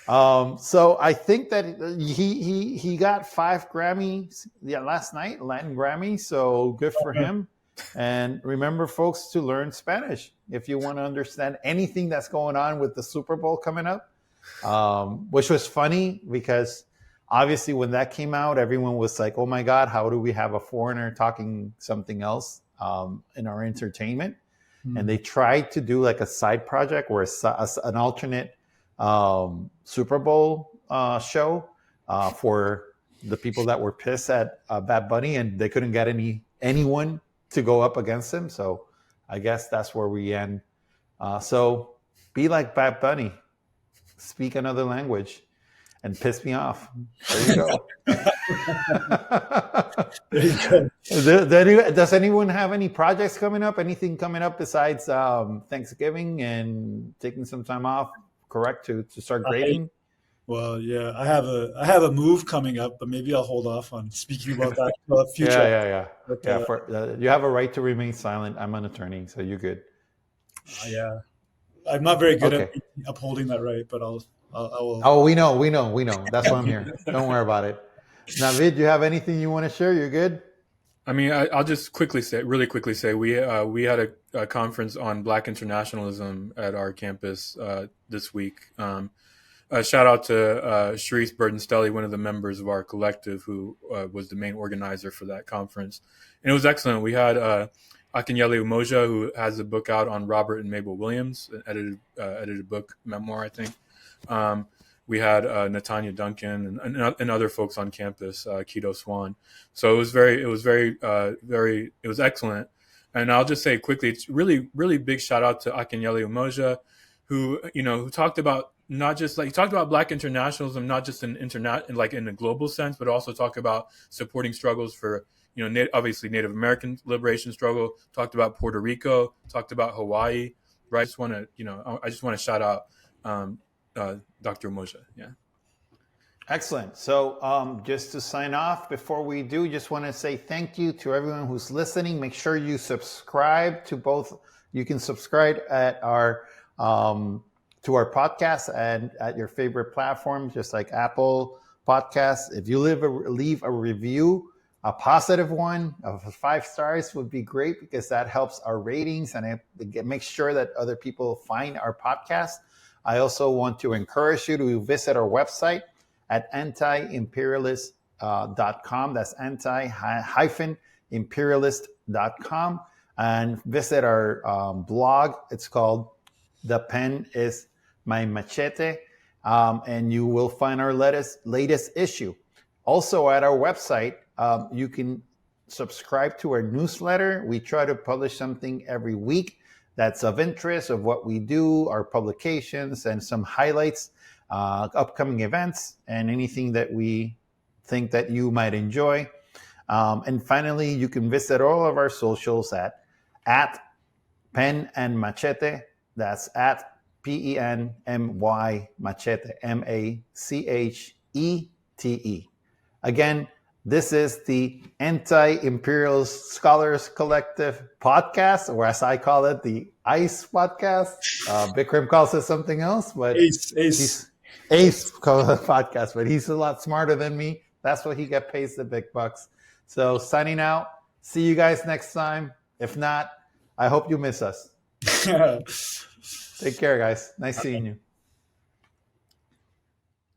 So I think that he got 5 Grammys last night, Latin Grammys. So good for him. And remember, folks, to learn Spanish if you want to understand anything that's going on with the Super Bowl coming up, which was funny because obviously when that came out, everyone was like, oh my God, how do we have a foreigner talking something else in our entertainment? And they tried to do like a side project or an alternate Super Bowl show for the people that were pissed at Bad Bunny, and they couldn't get anyone to go up against him. So I guess that's where we end. So be like Bad Bunny, speak another language, and piss me off. There you go. There you go. Does anyone have any projects coming up? Anything coming up besides Thanksgiving and taking some time off? Correct, to start grading. Well, yeah, I have a move coming up, but maybe I'll hold off on speaking about that in the future. Yeah. But, you have a right to remain silent. I'm an attorney, so you're good. Yeah, I'm not very good at upholding that right, but I will. Oh, we know. That's why I'm here. Don't worry about it. Navid, you have anything you want to share? You're good. I mean, I'll just really quickly say, we had a conference on Black internationalism at our campus this week. A shout out to Sharice Burdenstelli, one of the members of our collective, who was the main organizer for that conference. And it was excellent. We had Akinyele Umoja, who has a book out on Robert and Mabel Williams, an edited book, memoir, I think. We had Natanya Duncan and other folks on campus, Keto Swan. So it was excellent. And I'll just say quickly, it's really, really big shout out to Akinyele Umoja, who talked about he talked about Black internationalism, not just in a global sense, but also talk about supporting struggles for, obviously Native American liberation struggle, talked about Puerto Rico, talked about Hawaii, right? I just want to shout out Dr. Umoja. Yeah. Excellent. So just to sign off, before we do, just want to say thank you to everyone who's listening. Make sure you subscribe to both. You can subscribe at our to our podcast and at your favorite platform, just like Apple Podcasts. If you leave a review, a positive one of 5 stars would be great, because that helps our ratings and it makes sure that other people find our podcast. I also want to encourage you to visit our website at anti-imperialist.com. That's anti-imperialist.com, and visit our blog. It's called The Pen is My Machete, and you will find our latest issue. Also at our website, you can subscribe to our newsletter. We try to publish something every week that's of interest of what we do, our publications, and some highlights, upcoming events, and anything that we think that you might enjoy. And finally, you can visit all of our socials at Pen and Machete. That's at PENMY Machete, MACHETE. Again, this is the Anti-Imperialist Scholars Collective podcast, or as I call it, the AISC podcast. Bikrum calls it something else, but AISC calls it podcast, but he's a lot smarter than me. That's what he gets paid the big bucks. So signing out. See you guys next time. If not, I hope you miss us. Take care, guys. Nice seeing you.